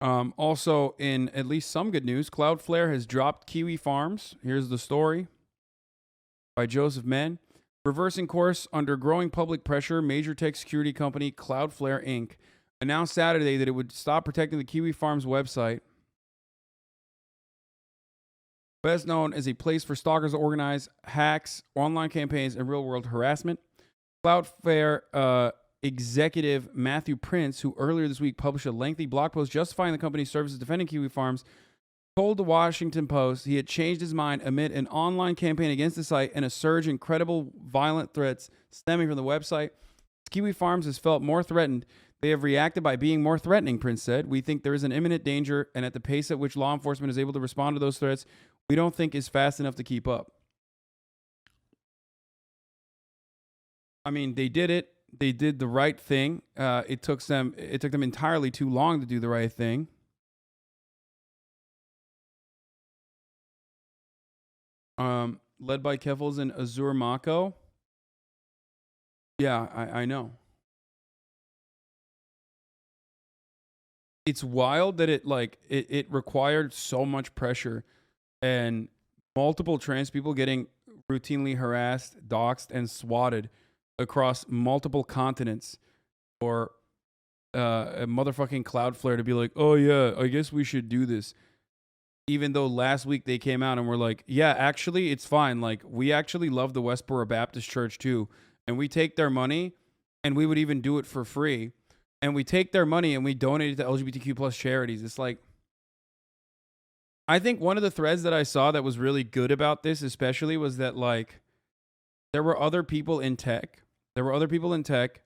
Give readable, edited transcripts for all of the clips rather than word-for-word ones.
Also, in at least some good news, CloudFlare has dropped Kiwi Farms. Here's the story by Joseph Mann. Reversing course under growing public pressure, major tech security company CloudFlare Inc. announced Saturday that it would stop protecting the Kiwi Farms website, best known as a place for stalkers to organize hacks, online campaigns, and real world harassment. CloudFlare executive Matthew Prince, who earlier this week published a lengthy blog post justifying the company's services defending Kiwi Farms, told the Washington Post he had changed his mind amid an online campaign against the site and a surge in credible violent threats stemming from the website. Kiwi Farms has felt more threatened. They have reacted by being more threatening, Prince said. We think there is an imminent danger, and at the pace at which law enforcement is able to respond to those threats, we don't think is fast enough to keep up. I mean, they did it. They did the right thing. It took them entirely too long to do the right thing. Led by Keffels and Azur Mako. Yeah, I know. It's wild that it required so much pressure and multiple trans people getting routinely harassed, doxxed, and swatted across multiple continents for a motherfucking Cloudflare to be like, oh yeah, I guess we should do this. Even though last week they came out and were like, yeah, actually, it's fine. Like, we actually love the Westboro Baptist Church too. And we take their money and we would even do it for free. And we take their money and we donate it to LGBTQ plus charities. It's like, I think one of the threads that I saw that was really good about this, especially, was that like there were other people in tech. There were other people in tech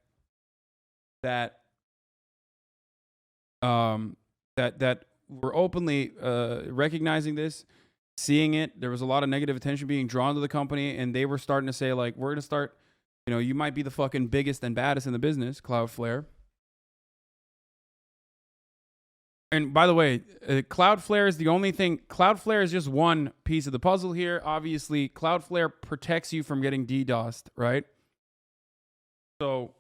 that that were openly recognizing this, seeing it. There was a lot of negative attention being drawn to the company, and they were starting to say like, we're going to start, you might be the fucking biggest and baddest in the business, Cloudflare. And by the way, Cloudflare is the only thing. Cloudflare is just one piece of the puzzle here. Obviously, Cloudflare protects you from getting DDoSed, right? So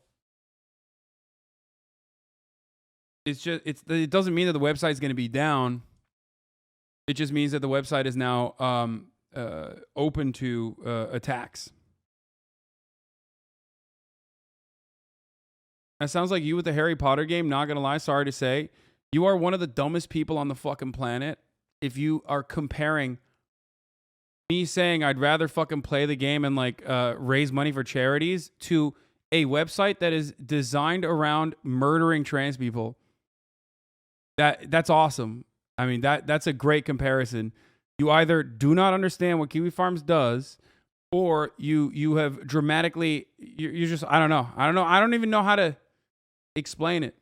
it doesn't mean that the website is going to be down. It just means that the website is now open to attacks. That sounds like you with the Harry Potter game. Not gonna lie, sorry to say, you are one of the dumbest people on the fucking planet if you are comparing me saying I'd rather fucking play the game and like raise money for charities to a website that is designed around murdering trans people. That's awesome. I mean, that's a great comparison. You either do not understand what Kiwi Farms does, or you have dramatically, you're just, I don't know. I don't even know how to explain it.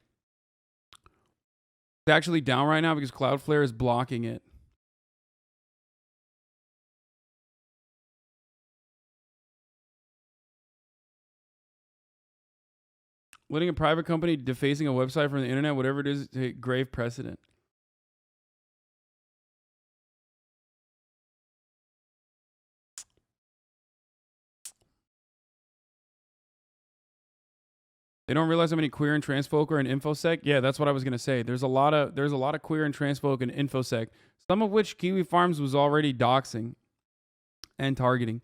It's actually down right now because Cloudflare is blocking it. Letting a private company defacing a website from the internet, whatever it is, take grave precedent. They don't realize how many queer and trans folk are in InfoSec. Yeah, that's what I was gonna say. There's a lot of queer and trans folk in InfoSec, some of which Kiwi Farms was already doxing and targeting.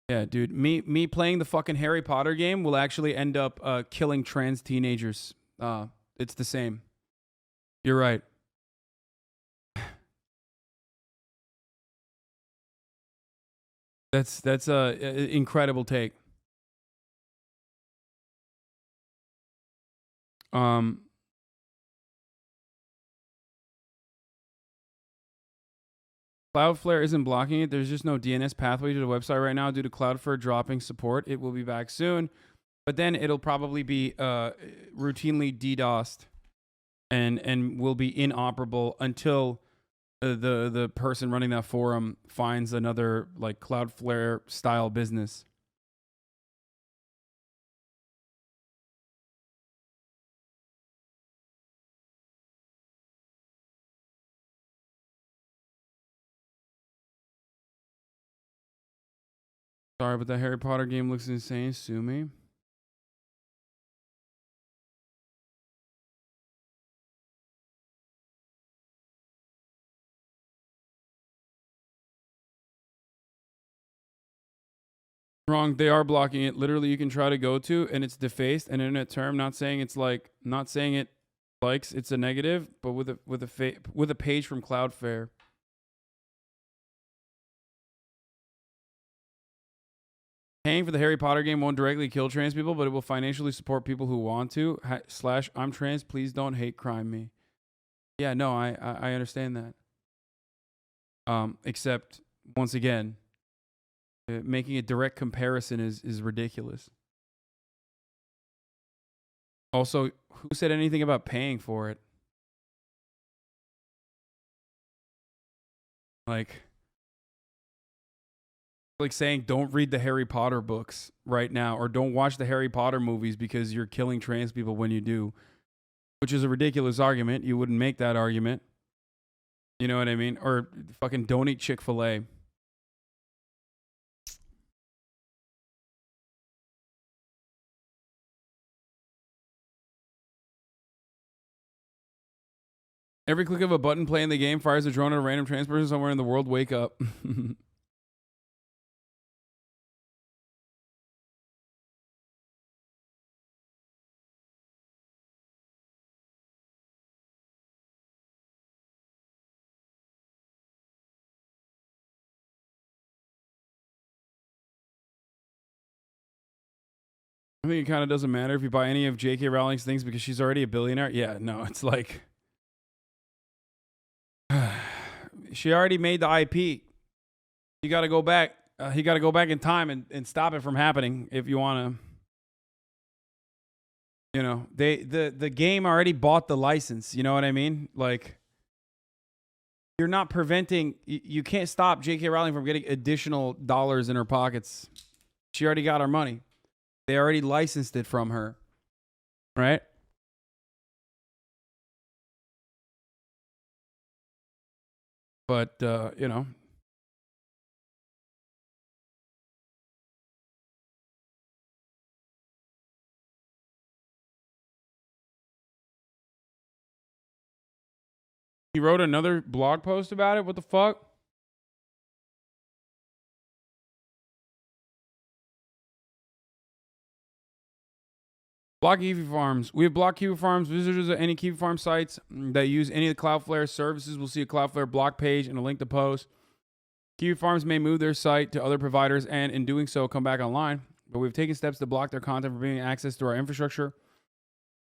Yeah, dude. Me playing the fucking Harry Potter game will actually end up killing trans teenagers. It's the same. You're right. That's a incredible take. Cloudflare isn't blocking it. There's just no DNS pathway to the website right now due to Cloudflare dropping support. It will be back soon, but then it'll probably be routinely DDoSed and will be inoperable until the person running that forum finds another like Cloudflare style business. Sorry, but that Harry Potter game looks insane. Sue me. Wrong. They are blocking it. Literally, you can try to go to, and it's defaced an internet term. Not saying it's like, not saying it likes. It's a negative, but with a page from CloudFlare. Paying for the Harry Potter game won't directly kill trans people, but it will financially support people who want to. / I'm trans. Please don't hate crime me. Yeah, no, I understand that. Except once again, making a direct comparison is ridiculous. Also, who said anything about paying for it? Like saying don't read the Harry Potter books right now, or don't watch the Harry Potter movies because you're killing trans people when you do, which is a ridiculous argument. You wouldn't make that argument. You know what I mean? Or fucking don't eat Chick-fil-A. Every click of a button playing the game fires a drone at a random trans person somewhere in the world. Wake up. I think it kind of doesn't matter if you buy any of J.K. Rowling's things because she's already a billionaire. Yeah, no, it's like she already made the IP. You got to go back. You got to go back in time and stop it from happening if you want to. You know, the game already bought the license. You know what I mean? Like, you're not preventing. You can't stop J.K. Rowling from getting additional dollars in her pockets. She already got her money. They already licensed it from her, right? But, you know. He wrote another blog post about it? What the fuck? Block Kiwi Farms. We have blocked Kiwi Farms. Visitors at any Kiwi Farm sites that use any of the Cloudflare services will see a Cloudflare block page and a link to post. Kiwi Farms may move their site to other providers and, in doing so, come back online. But we've taken steps to block their content from being access to our infrastructure.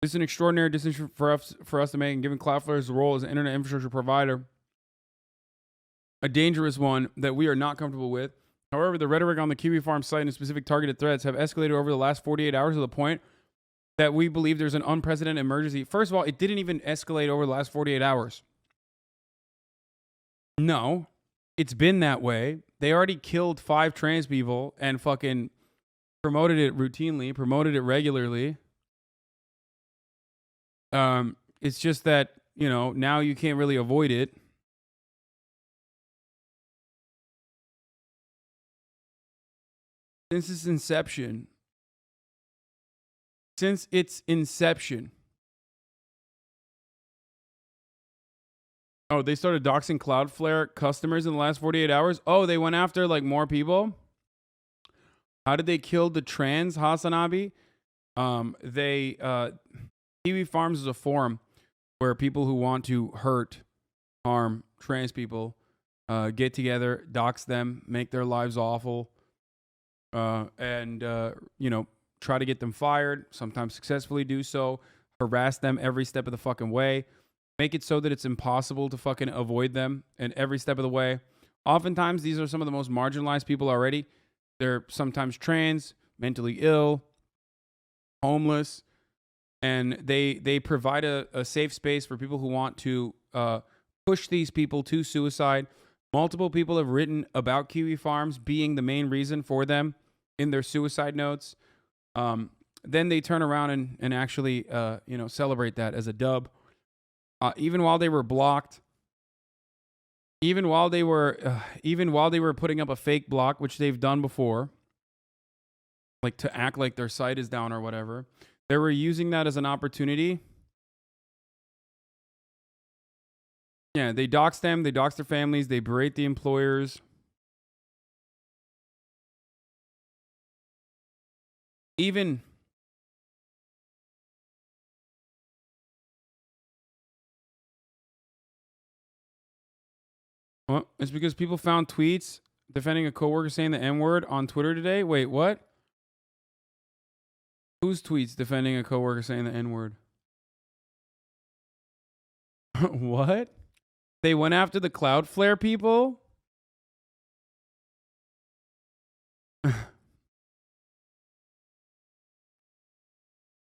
This is an extraordinary decision for us to make, and given Cloudflare's role as an internet infrastructure provider, a dangerous one that we are not comfortable with. However, the rhetoric on the Kiwi Farm site and specific targeted threats have escalated over the last 48 hours to the point that we believe there's an unprecedented emergency. First of all, it didn't even escalate over the last 48 hours. No, it's been that way. They already killed 5 trans people and fucking promoted it routinely, promoted it regularly. It's just that, you know, now you can't really avoid it. Since its inception. Oh, they started doxing Cloudflare customers in the last 48 hours? Oh, they went after like more people? How did they kill the trans, HasanAbi? Kiwi Farms is a forum where people who want to hurt, harm trans people get together, dox them, make their lives awful, and you know, try to get them fired, sometimes successfully do so, harass them every step of the fucking way, make it so that it's impossible to fucking avoid them in every step of the way. Oftentimes, these are some of the most marginalized people already. They're sometimes trans, mentally ill, homeless, and they provide a safe space for people who want to push these people to suicide. Multiple people have written about Kiwi Farms being the main reason for them in their suicide notes. Then they turn around and actually, you know, celebrate that as a dub. Even while they were blocked, even while they were putting up a fake block, which they've done before, like to act like their site is down or whatever, they were using that as an opportunity. Yeah, they dox them, they dox their families, they berate the employers. even well, it's because people found tweets defending a coworker saying the N-word on Twitter today. Wait, what? Whose tweets defending a coworker saying the N-word? What? They went after the Cloudflare people?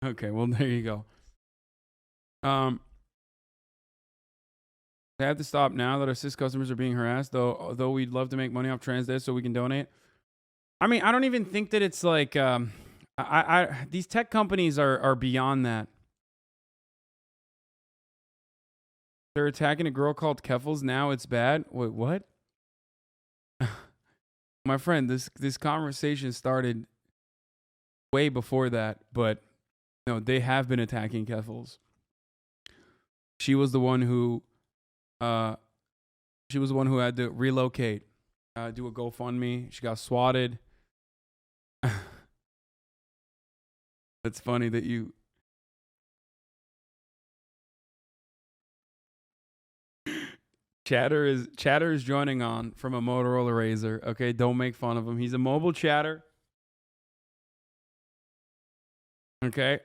Okay, well there you go. They have to stop now that our cis customers are being harassed, though we'd love to make money off trans days so we can donate. I mean, I don't even think that it's like these tech companies are beyond that. They're attacking a girl called Keffels. Now it's bad. Wait, what? My friend, this conversation started way before that, but no, they have been attacking Keffels. She was the one who had to relocate, do a GoFundMe. She got swatted. It's funny that you. Chatter is joining on from a Motorola Razr. Okay, don't make fun of him. He's a mobile chatter. Okay.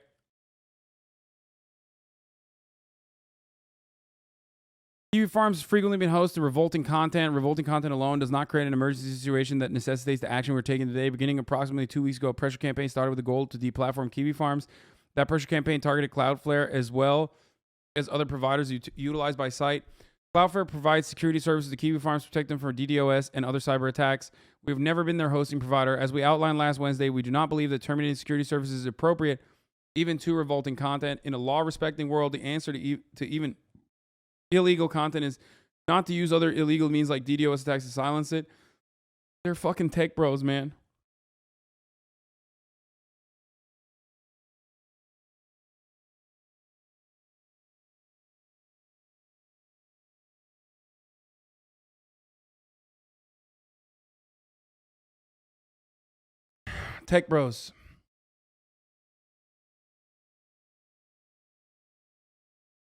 Kiwi Farms has frequently been host to revolting content. Revolting content alone does not create an emergency situation that necessitates the action we're taking today. Beginning approximately 2 weeks ago, a pressure campaign started with the goal to deplatform Kiwi Farms. That pressure campaign targeted Cloudflare as well as other providers utilized by site. Cloudflare provides security services to Kiwi Farms to protect them from DDoS and other cyber attacks. We've never been their hosting provider. As we outlined last Wednesday, we do not believe that terminating security services is appropriate, even to revolting content. In a law-respecting world, the answer to even illegal content is not to use other illegal means like DDoS attacks to silence it. They're fucking tech bros, man. Tech bros.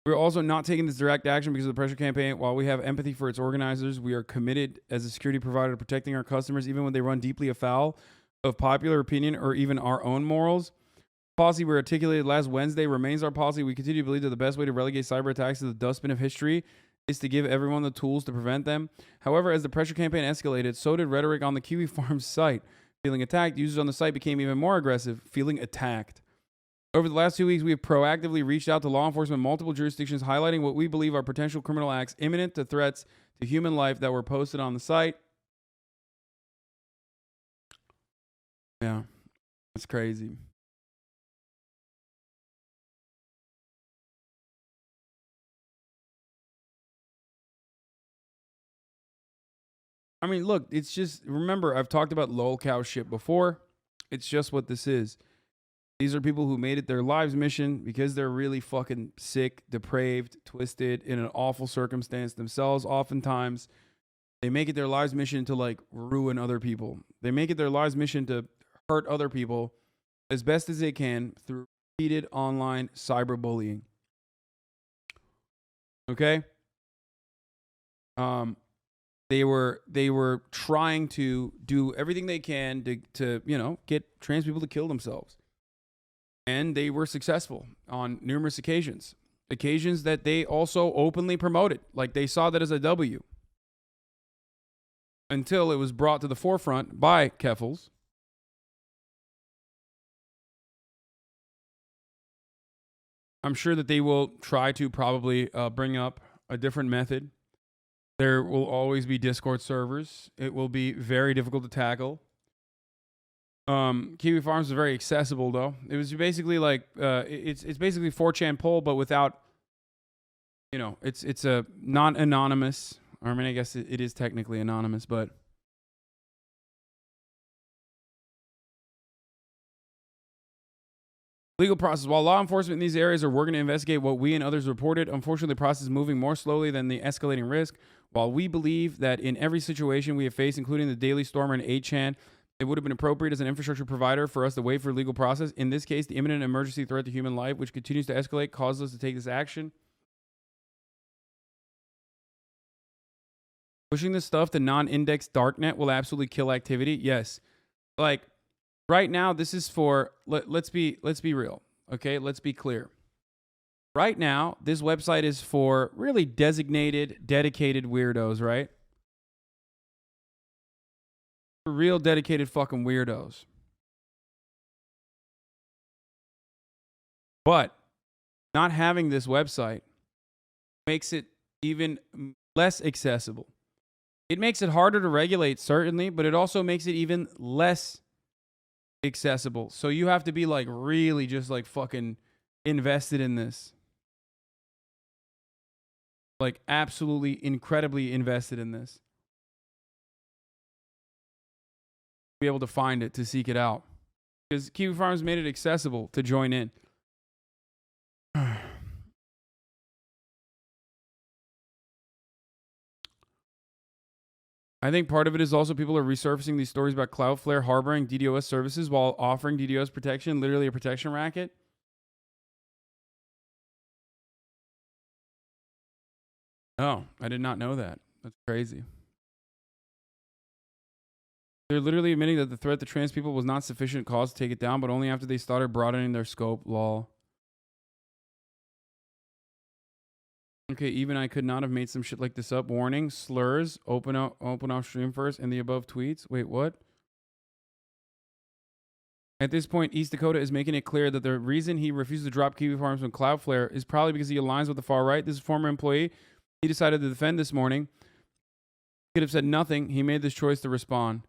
We're also not taking this direct action because of the pressure campaign. While we have empathy for its organizers, we are committed as a security provider to protecting our customers, even when they run deeply afoul of popular opinion or even our own morals. The policy we articulated last Wednesday remains our policy. We continue to believe that the best way to relegate cyber attacks to the dustbin of history is to give everyone the tools to prevent them. However, as the pressure campaign escalated, so did rhetoric on the Kiwi Farms site. Feeling attacked, users on the site became even more aggressive, feeling attacked. Over the last 2 weeks, we have proactively reached out to law enforcement in multiple jurisdictions, highlighting what we believe are potential criminal acts imminent to threats to human life that were posted on the site. Yeah, that's crazy. I mean, look, it's just, remember, I've talked about lolcow shit before. It's just what this is. These are people who made it their lives mission because they're really fucking sick, depraved, twisted, in an awful circumstance themselves. Oftentimes, they make it their lives mission to like ruin other people. They make it their lives mission to hurt other people as best as they can through repeated online cyberbullying. Okay? They were trying to do everything they can to get trans people to kill themselves. And they were successful on numerous occasions that they also openly promoted. Like they saw that as a W. Until it was brought to the forefront by Keffels. I'm sure that they will try to probably bring up a different method. There will always be Discord servers. It will be very difficult to tackle. Kiwi Farms is very accessible, though. It was basically like it's basically 4chan poll, but without, it's a non-anonymous. I mean, I guess it is technically anonymous, but legal process. While law enforcement in these areas are working to investigate what we and others reported, unfortunately, the process is moving more slowly than the escalating risk. While we believe that in every situation we have faced, including the Daily Stormer and 8chan, It would have been appropriate as an infrastructure provider for us to wait for legal process. In this case, the imminent emergency threat to human life, which continues to escalate, caused us to take this action. Pushing this stuff to non-indexed darknet will absolutely kill activity. Yes. Like right now, this is for let's be real. Okay, let's be clear. Right now, this website is for really designated, dedicated weirdos, right? For real dedicated fucking weirdos. But not having this website makes it even less accessible. It makes it harder to regulate, certainly, but it also makes it even less accessible. So you have to be like really just like fucking invested in this. Like absolutely incredibly invested in this. Be able to find it, to seek it out. Because Kiwi Farms made it accessible to join in. I think part of it is also people are resurfacing these stories about Cloudflare harboring DDoS services while offering DDoS protection, literally a protection racket. Oh, I did not know that. That's crazy. They're literally admitting that the threat to trans people was not sufficient cause to take it down, but only after they started broadening their scope. Lol. Okay, even I could not have made some shit like this up. Warning, slurs, open off stream first, and the above tweets. Wait, what? At this point, East Dakota is making it clear that the reason he refused to drop Kiwi Farms from Cloudflare is probably because he aligns with the far right. This former employee, he decided to defend this morning. He could have said nothing. He made this choice to respond.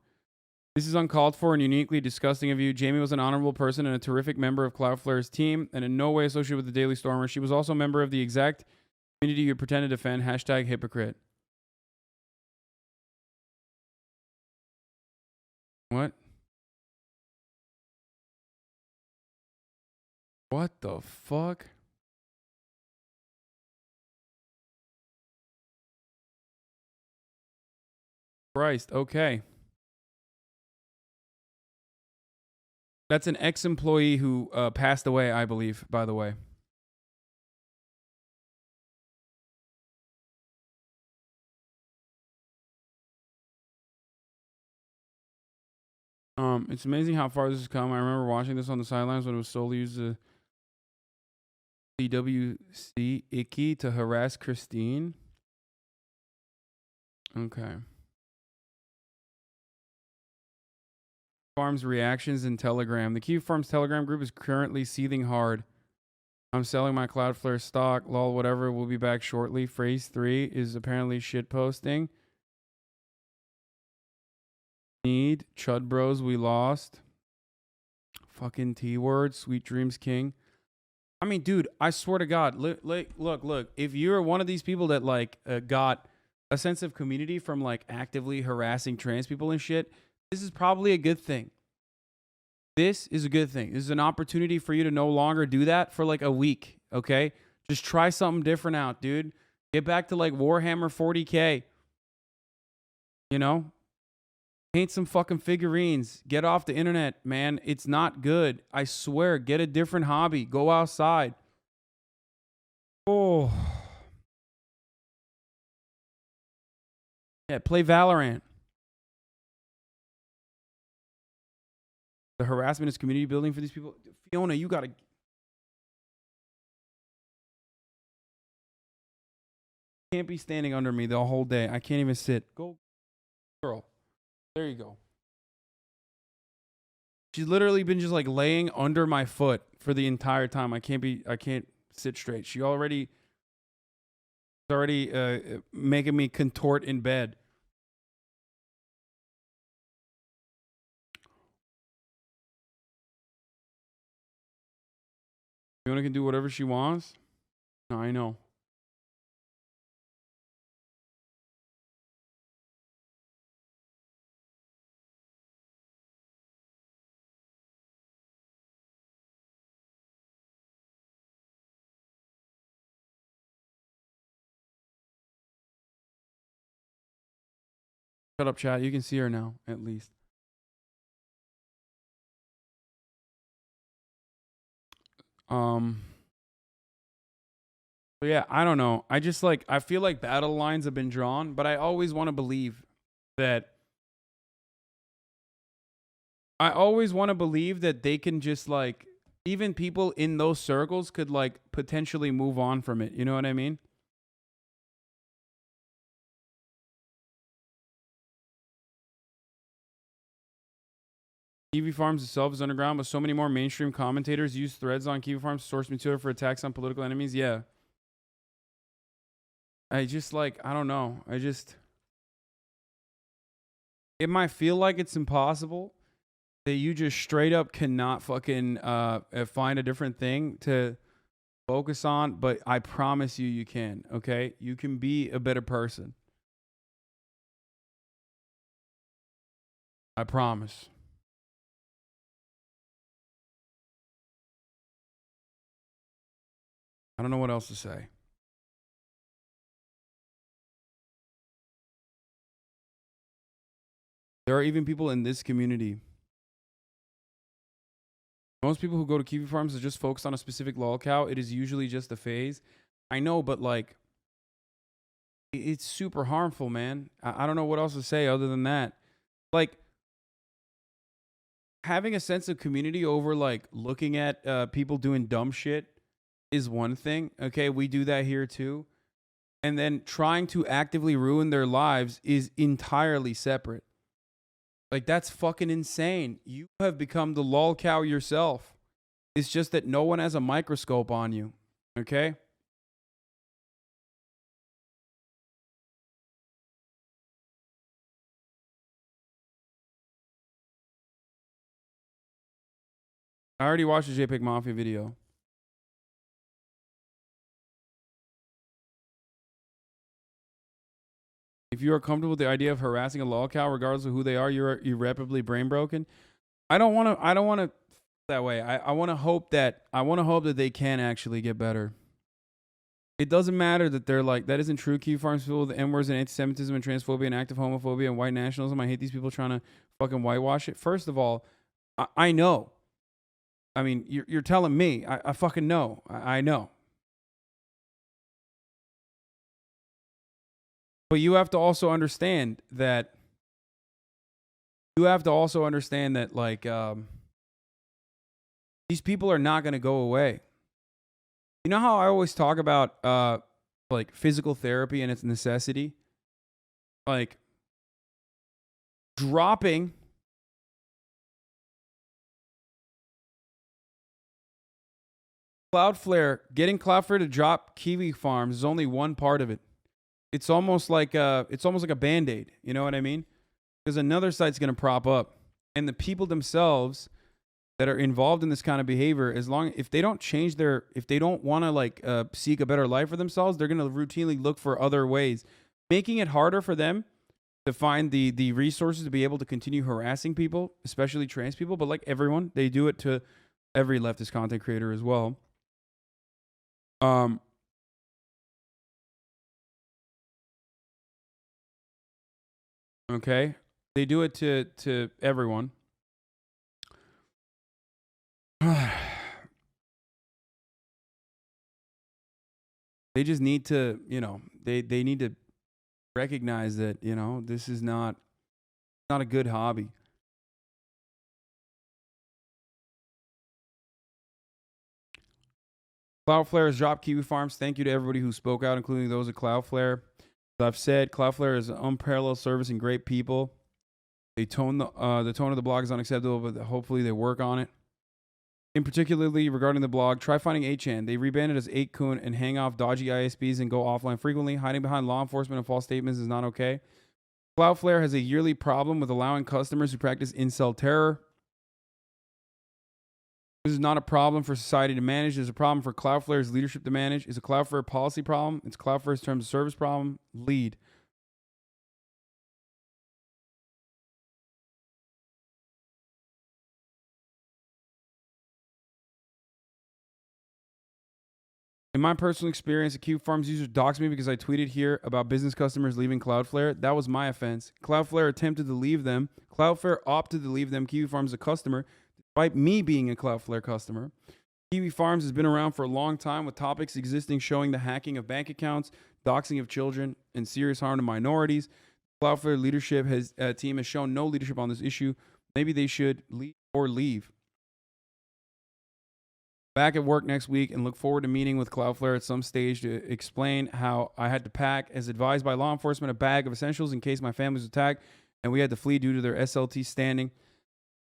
This is uncalled for and uniquely disgusting of you. Jamie was an honorable person and a terrific member of Cloudflare's team, and in no way associated with the Daily Stormer. She was also a member of the exact community you pretend to defend. Hashtag hypocrite. What? What the fuck? Christ, okay. That's an ex-employee who passed away, I believe, by the way. It's amazing how far this has come. I remember watching this on the sidelines when it was solely used to CWC Icky to harass Christine. Okay. Farms reactions in Telegram. The Kiwi Farms Telegram group is currently seething hard. I'm selling my Cloudflare stock. Lol, whatever. We'll be back shortly. Phrase 3 is apparently shit posting. Need. Chud bros, we lost. Fucking T-word. Sweet dreams king. I mean, dude, I swear to God. Look. If you're one of these people that like got a sense of community from like actively harassing trans people and shit, this is probably a good thing. This is a good thing. This is an opportunity for you to no longer do that for like a week, okay? Just try something different out, dude. Get back to like Warhammer 40K. You know? Paint some fucking figurines. Get off the internet, man. It's not good. I swear, get a different hobby. Go outside. Oh. Yeah, play Valorant. The harassment is community building for these people. Fiona, you gotta. Can't be standing under me the whole day. I can't even sit. Go, girl. There you go. She's literally been just like laying under my foot for the entire time. I can't sit straight. She's already making me contort in bed. Fiona can do whatever she wants. No, I know. Shut up, chat. You can see her now, at least. But yeah, I don't know. I just like I feel like battle lines have been drawn, but I always want to believe that they can just like even people in those circles could like potentially move on from it. You know what I mean? Kiwi Farms itself is underground, but so many more mainstream commentators use threads on Kiwi Farms to source material for attacks on political enemies. Yeah. I just like, I don't know. It might feel like it's impossible that you just straight up cannot fucking find a different thing to focus on, but I promise you, you can, okay? You can be a better person. I promise. I don't know what else to say. There are even people in this community. Most people who go to Kiwi Farms are just focused on a specific lolcow. It is usually just a phase. I know, but like, it's super harmful, man. I don't know what else to say other than that. Like, having a sense of community over like looking at people doing dumb shit is one thing. Okay, we do that here too. And then trying to actively ruin their lives is entirely separate. Like, that's fucking insane. You have become the lol cow yourself. It's just that no one has a microscope on you. Okay? I already watched the JPEG Mafia video. If you are comfortable with the idea of harassing a lol cow, regardless of who they are, you're irreparably brain broken. I don't want to that way. I want to hope that they can actually get better. It doesn't matter that they're like, that isn't true. Kiwi Farms full of the N-words and anti-Semitism and transphobia and active homophobia and white nationalism. I hate these people trying to fucking whitewash it. First of all, I know. I mean, you're telling me. I fucking know. I know. But you have to also understand that like these people are not going to go away. You know how I always talk about like physical therapy and its necessity? Like dropping CloudFlare, getting CloudFlare to drop Kiwi Farms is only one part of it. It's almost like a Band-Aid, you know what I mean? Because another site's going to prop up, and the people themselves that are involved in this kind of behavior, if they don't change if they don't want to like seek a better life for themselves, they're going to routinely look for other ways, making it harder for them to find the resources to be able to continue harassing people, especially trans people. But like everyone, they do it to every leftist content creator as well. Okay, they do it to everyone. They just need to, they need to recognize that, this is not a good hobby. CloudFlare has dropped Kiwi Farms. Thank you to everybody who spoke out, including those at CloudFlare. As I've said, CloudFlare is an unparalleled service and great people. The tone of the blog is unacceptable, but hopefully they work on it. In particularly regarding the blog, try finding 8chan. They rebanded as 8kun and hang off dodgy ISPs and go offline frequently. Hiding behind law enforcement and false statements is not okay. CloudFlare has a yearly problem with allowing customers who practice incel terror. This is not a problem for society to manage. It's a problem for CloudFlare's leadership to manage. It's a CloudFlare policy problem. It's CloudFlare's terms of service problem. Lead. In my personal experience, a Kiwi Farms user doxed me because I tweeted here about business customers leaving CloudFlare. That was my offense. CloudFlare attempted to leave them. CloudFlare opted to leave them Kiwi Farms a customer, despite me being a CloudFlare customer. Kiwi Farms has been around for a long time, with topics existing showing the hacking of bank accounts, doxing of children, and serious harm to minorities. CloudFlare leadership team has shown no leadership on this issue. Maybe they should leave. Back at work next week and look forward to meeting with CloudFlare at some stage to explain how I had to pack, as advised by law enforcement, a bag of essentials in case my family was attacked and we had to flee due to their SLT standing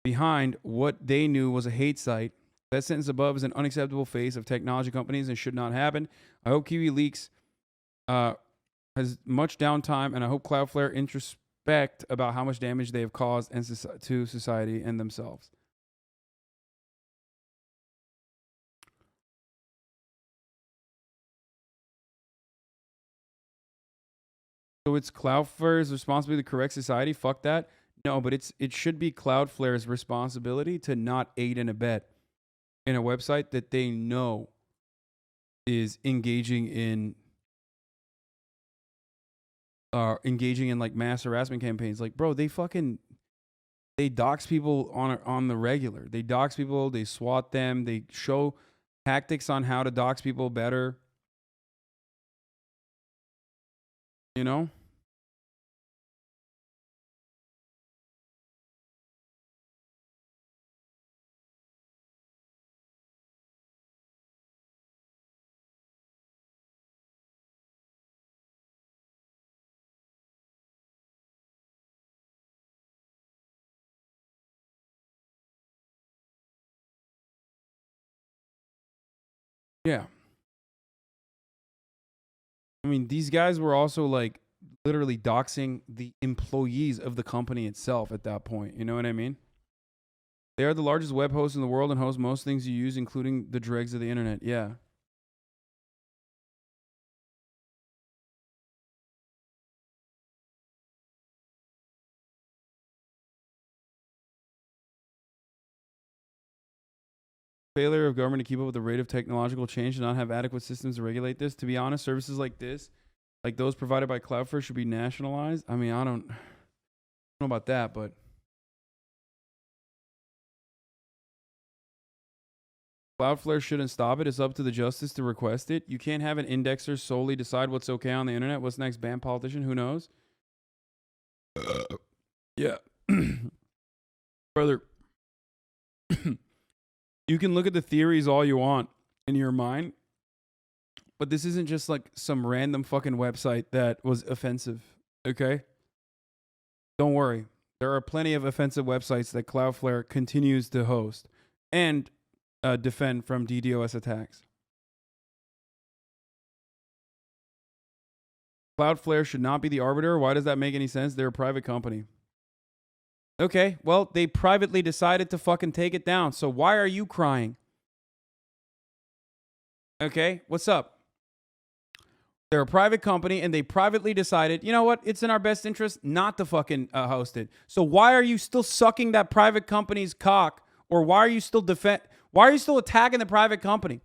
behind what they knew was a hate site. That sentence above is an unacceptable face of technology companies and should not happen. I hope Kiwi Leaks has much downtime, and I hope CloudFlare introspect about how much damage they have caused to society and themselves. So it's CloudFlare's responsibility to correct society? Fuck that. No, but it should be CloudFlare's responsibility to not aid and abet in a website that they know is engaging in like mass harassment campaigns. Like, bro, they dox people on the regular. They dox people, they SWAT them, they show tactics on how to dox people better. You know? Yeah. I mean, these guys were also like literally doxing the employees of the company itself at that point. You know what I mean? They are the largest web host in the world and host most things you use, including the dregs of the internet. Yeah. Failure of government to keep up with the rate of technological change and not have adequate systems to regulate this. To be honest, services like this, like those provided by CloudFlare, should be nationalized. I mean, I don't know about that, but CloudFlare shouldn't stop it. It's up to the justice to request it. You can't have an indexer solely decide what's okay on the internet. What's next? Ban politician? Who knows? Yeah. Brother, you can look at the theories all you want in your mind, but this isn't just like some random fucking website that was offensive, okay? Don't worry. There are plenty of offensive websites that CloudFlare continues to host and defend from DDoS attacks. CloudFlare should not be the arbiter. Why does that make any sense? They're a private company. Okay, well, they privately decided to fucking take it down. So why are you crying? Okay, what's up? They're a private company and they privately decided, you know what? It's in our best interest not to fucking host it. So why are you still sucking that private company's cock? Or why are you still attacking the private company?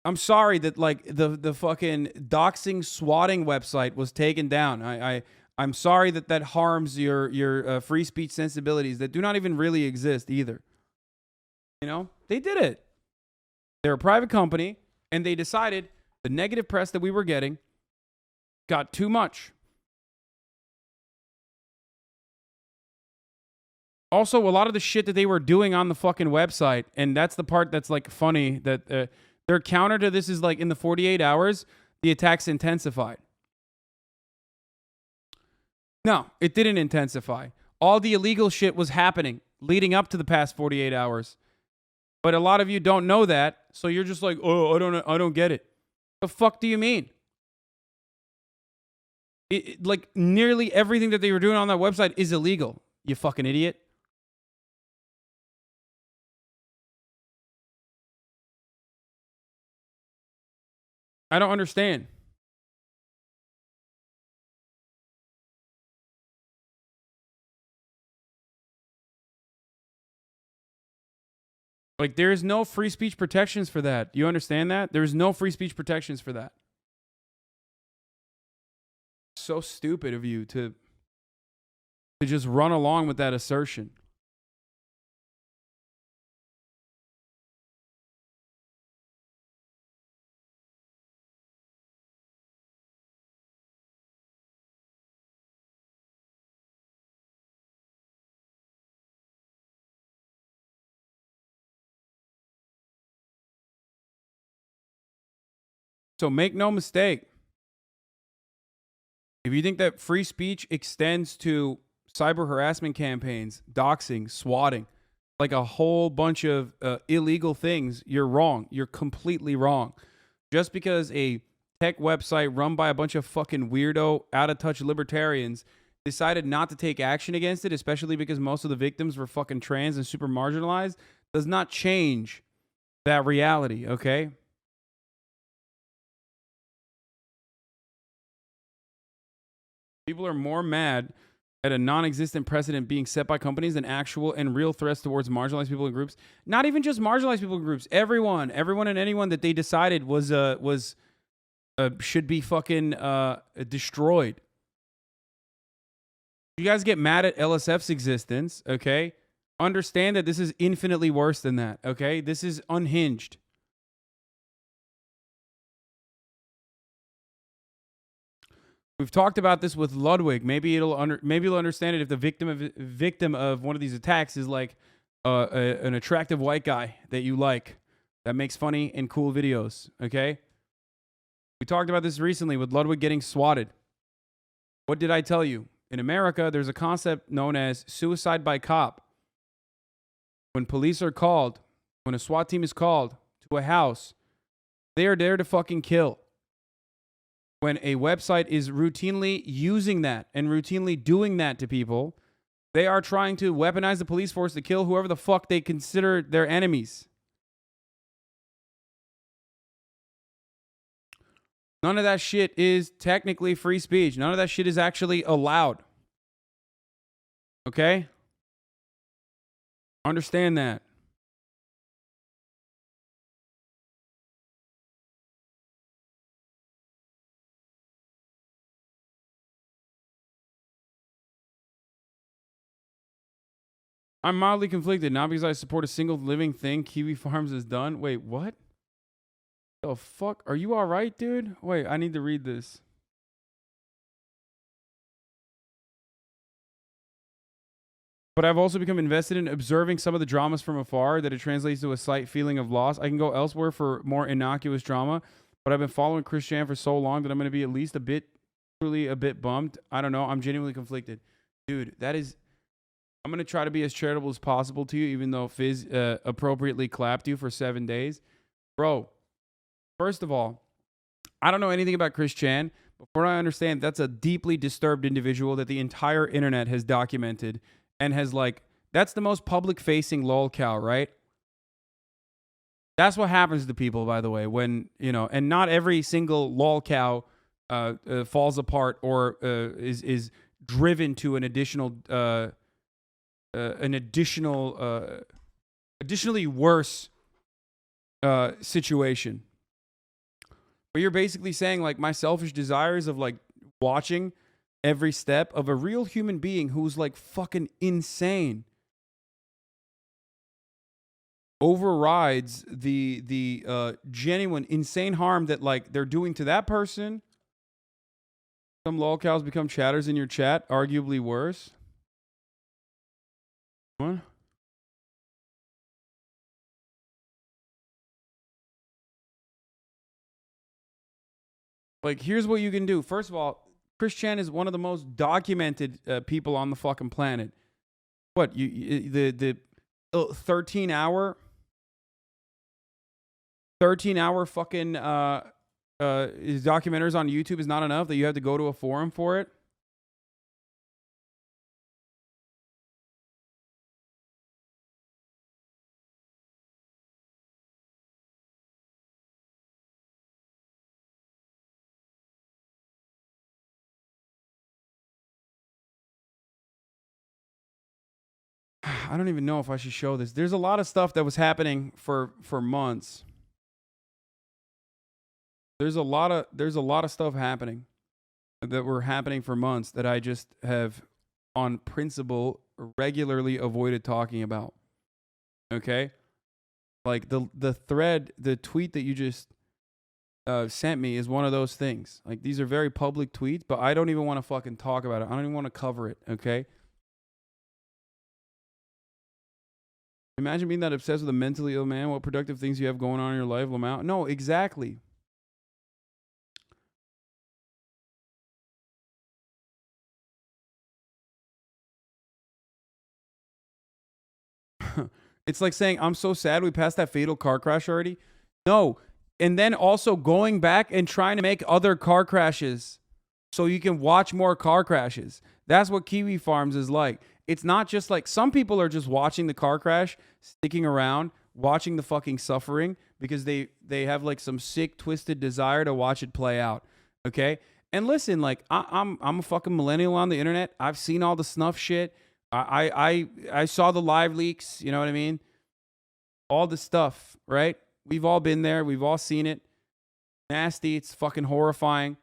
I'm sorry that like the fucking doxing swatting website was taken down. I'm sorry that harms your free speech sensibilities that do not even really exist either. You know, they did it. They're a private company and they decided the negative press that we were getting got too much. Also, a lot of the shit that they were doing on the fucking website, and that's the part that's like funny, that their counter to this is like in the 48 hours, the attacks intensified. No, it didn't intensify. All the illegal shit was happening leading up to the past 48 hours. But a lot of you don't know that, so you're just like, oh, I don't get it. The fuck do you mean? Like nearly everything that they were doing on that website is illegal, you fucking idiot. I don't understand. Like, there is no free speech protections for that. You understand that? There is no free speech protections for that. So stupid of you to just run along with that assertion. So make no mistake. If you think that free speech extends to cyber harassment campaigns, doxing, swatting, like a whole bunch of illegal things, you're wrong. You're completely wrong. Just because a tech website run by a bunch of fucking weirdo, out of touch libertarians decided not to take action against it, especially because most of the victims were fucking trans and super marginalized, does not change that reality, okay? People are more mad at a non-existent precedent being set by companies than actual and real threats towards marginalized people and groups. Not even just marginalized people and groups. Everyone and anyone that they decided was should be fucking destroyed. You guys get mad at LSF's existence, okay? Understand that this is infinitely worse than that, okay? This is unhinged. We've talked about this with Ludwig. Maybe you'll understand it if the victim of one of these attacks is like an attractive white guy that you like that makes funny and cool videos. Okay. We talked about this recently with Ludwig getting swatted. What did I tell you? In America, there's a concept known as suicide by cop. When police are called, when a SWAT team is called to a house, they are there to fucking kill. When a website is routinely using that and routinely doing that to people, they are trying to weaponize the police force to kill whoever the fuck they consider their enemies. None of that shit is technically free speech. None of that shit is actually allowed. Okay? Understand that. I'm mildly conflicted, not because I support a single living thing Kiwi Farms has done. Wait, what? The fuck? Are you all right, dude? Wait, I need to read this. But I've also become invested in observing some of the dramas from afar that it translates to a slight feeling of loss. I can go elsewhere for more innocuous drama, but I've been following Christian for so long that I'm going to be at least truly a bit bummed. I don't know. I'm genuinely conflicted. Dude, I'm going to try to be as charitable as possible to you, even though Fizz appropriately clapped you for 7 days. Bro, first of all, I don't know anything about Chris Chan, but from what I understand, that's a deeply disturbed individual that the entire internet has documented and has that's the most public-facing lolcow, right? That's what happens to people, by the way, when, and not every single lolcow falls apart or is driven to an additionally worse situation. But you're basically saying my selfish desires of watching every step of a real human being who's fucking insane overrides the genuine insane harm that they're doing to that person. Some lolcows become chatters in your chat, arguably worse. What? Here's what you can do. First of all, Chris Chan is one of the most documented people on the fucking planet. What, the 13-hour fucking his documentaries on YouTube is not enough, that you have to go to a forum for it? I don't even know if I should show this. There's a lot of stuff that was happening for months. There's a lot of stuff happening that were happening for months that I just have, on principle, regularly avoided talking about. Okay? The thread, the tweet that you just sent me is one of those things. These are very public tweets, but I don't even want to fucking talk about it. I don't even want to cover it. Okay? Imagine being that obsessed with a mentally ill man. What productive things you have going on in your life, Lamau? No, exactly. It's like saying, I'm so sad we passed that fatal car crash already. No. And then also going back and trying to make other car crashes so you can watch more car crashes. That's what Kiwi Farms is like. It's not just like some people are just watching the car crash, sticking around, watching the fucking suffering because they have like some sick, twisted desire to watch it play out. Okay? And listen, like I'm a fucking millennial on the internet. I've seen all the snuff shit. I saw the live leaks, you know what I mean? All the stuff, right? We've all been there. We've all seen it. Nasty. It's fucking horrifying.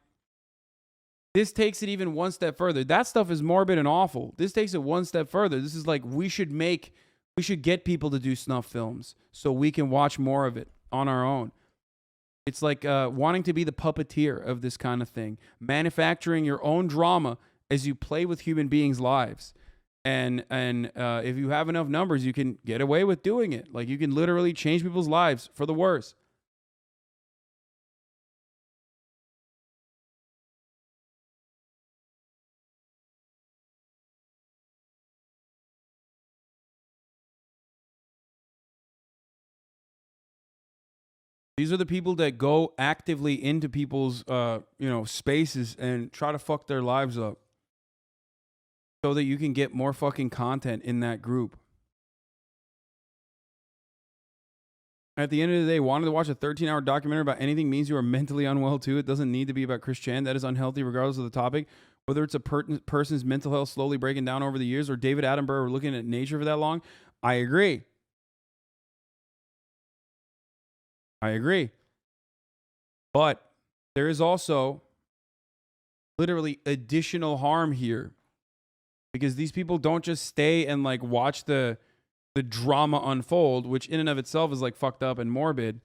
This takes it even one step further. That stuff is morbid and awful. This takes it one step further. This is like we should get people to do snuff films so we can watch more of it on our own. It's like wanting to be the puppeteer of this kind of thing, manufacturing your own drama as you play with human beings' lives. And if you have enough numbers, you can get away with doing it. Like you can literally change people's lives for the worse. These are the people that go actively into people's, spaces and try to fuck their lives up so that you can get more fucking content in that group. At the end of the day, wanting to watch a 13-hour documentary about anything means you are mentally unwell too. It doesn't need to be about Christianity. That is unhealthy regardless of the topic. Whether it's a person's mental health slowly breaking down over the years or David Attenborough looking at nature for that long. I agree. But there is also literally additional harm here because these people don't just stay and like watch the drama unfold, which in and of itself is like fucked up and morbid.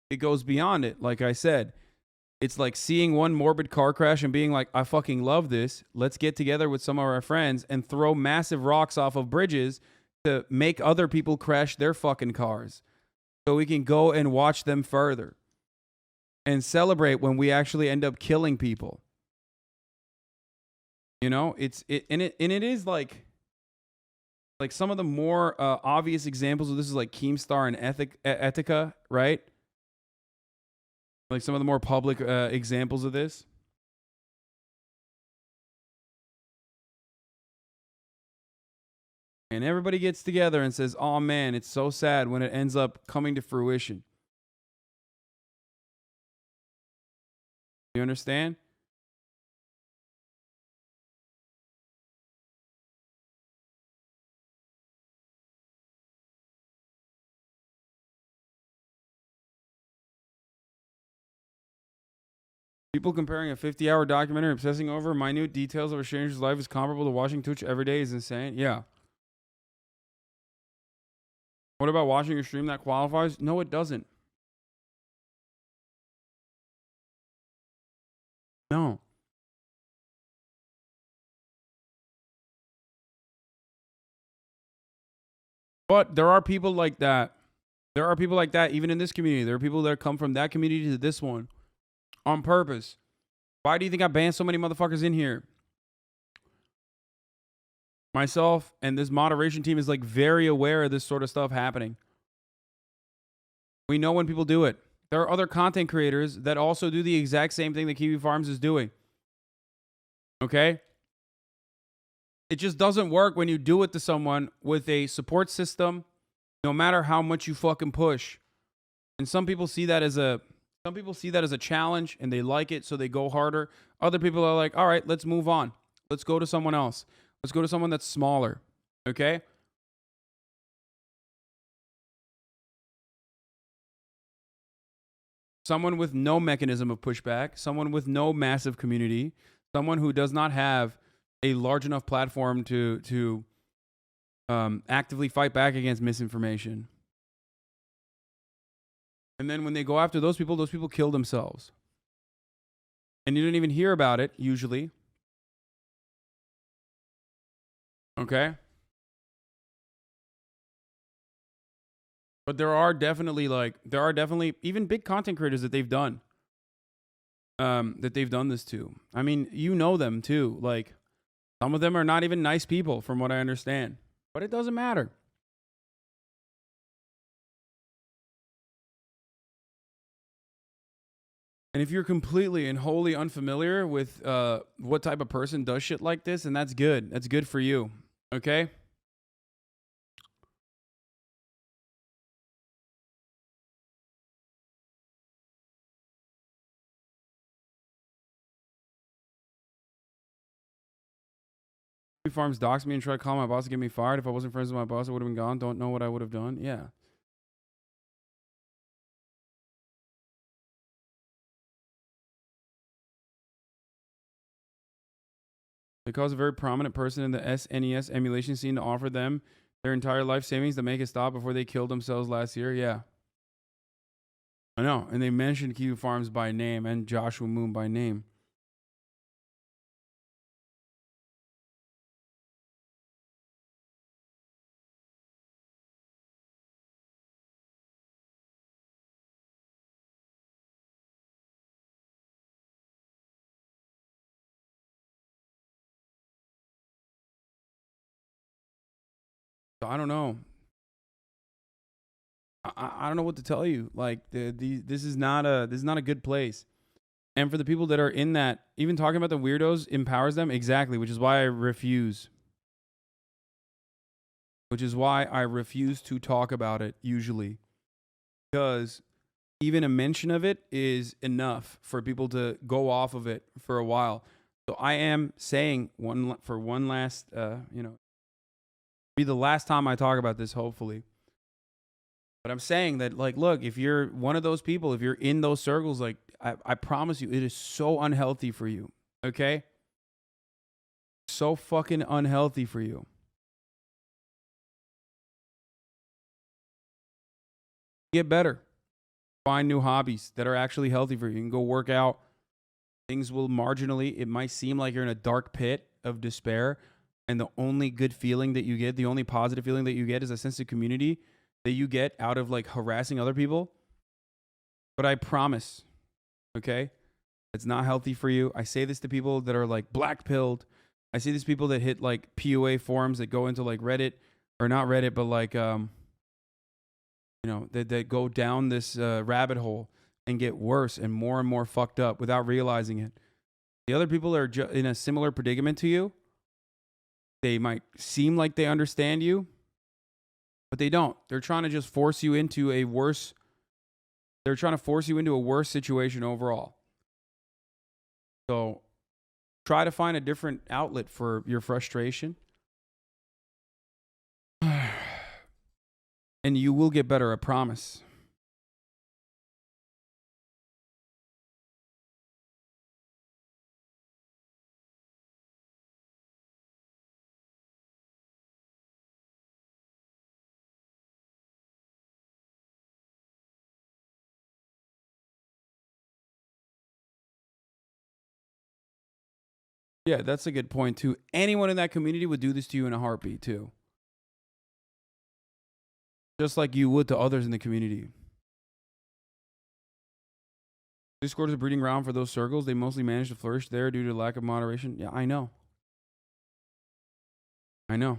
It goes beyond it. Like I said, it's like seeing one morbid car crash and being like, I fucking love this. Let's get together with some of our friends and throw massive rocks off of bridges to make other people crash their fucking cars so we can go and watch them further and celebrate when we actually end up killing people. You know, it is like some of the more obvious examples of this is like Keemstar and Ethica, right? Like some of the more public examples of this. And everybody gets together and says, oh man, it's so sad when it ends up coming to fruition. You understand? People comparing a 50-hour documentary obsessing over minute details of a stranger's life is comparable to watching Twitch every day is insane. Yeah. What about watching a stream that qualifies? No, it doesn't. No. But there are people like that. There are people like that even in this community. There are people that come from that community to this one on purpose. Why do you think I banned so many motherfuckers in here? Myself and this moderation team is like very aware of this sort of stuff happening. We know when people do it. There are other content creators that also do the exact same thing that Kiwi Farms is doing. Okay? It just doesn't work when you do it to someone with a support system, no matter how much you fucking push. And some people see that as a challenge and they like it, so they go harder. Other people are like, all right, let's move on. Let's go to someone else. Let's go to someone that's smaller. Okay? Someone with no mechanism of pushback, someone with no massive community, someone who does not have a large enough platform to actively fight back against misinformation. And then when they go after those people kill themselves. And you don't even hear about it, usually. Okay? But there are definitely even big content creators that they've done. that they've done this to. I mean, you know them too. Like, some of them are not even nice people, from what I understand. But it doesn't matter. And if you're completely and wholly unfamiliar with what type of person does shit like this, and that's good. That's good for you. Okay? Farms doxed me and tried to call my boss to get me fired. If I wasn't friends with my boss, I would have been gone. Don't know what I would have done. Yeah. They cause a very prominent person in the SNES emulation scene to offer them their entire life savings to make it stop before they killed themselves last year. Yeah. I know. And they mentioned Kiwi Farms by name and Joshua Moon by name. So I don't know. I don't know what to tell you. Like this is not a good place. And for the people that are in that, even talking about the weirdos empowers them exactly, which is why I refuse. Which is why I refuse to talk about it usually, because even a mention of it is enough for people to go off of it for a while. So I am saying one last, be the last time I talk about this, hopefully. But I'm saying that, like, look, if you're one of those people, if you're in those circles, like, I promise you, it is so unhealthy for you. Okay? So fucking unhealthy for you. Get better. Find new hobbies that are actually healthy for you. You can go work out. Things will marginally, it might seem like you're in a dark pit of despair. And the only good feeling that you get, the only positive feeling that you get is a sense of community that you get out of like harassing other people. But I promise, okay, it's not healthy for you. I say this to people that are like black pilled. I see these people that hit like POA forums that go into like Reddit, or not Reddit, but like, that go down this rabbit hole and get worse and more fucked up without realizing it. The other people are in a similar predicament to you. They might seem like they understand you, but they don't. They're trying to just force you into a worse. They're trying to force you into a worse situation overall. So try to find a different outlet for your frustration. And you will get better, I promise. Yeah, that's a good point too. Anyone in that community would do this to you in a heartbeat too. Just like you would to others in the community. Discord is a breeding ground for those circles. They mostly manage to flourish there due to lack of moderation. Yeah, I know. I know.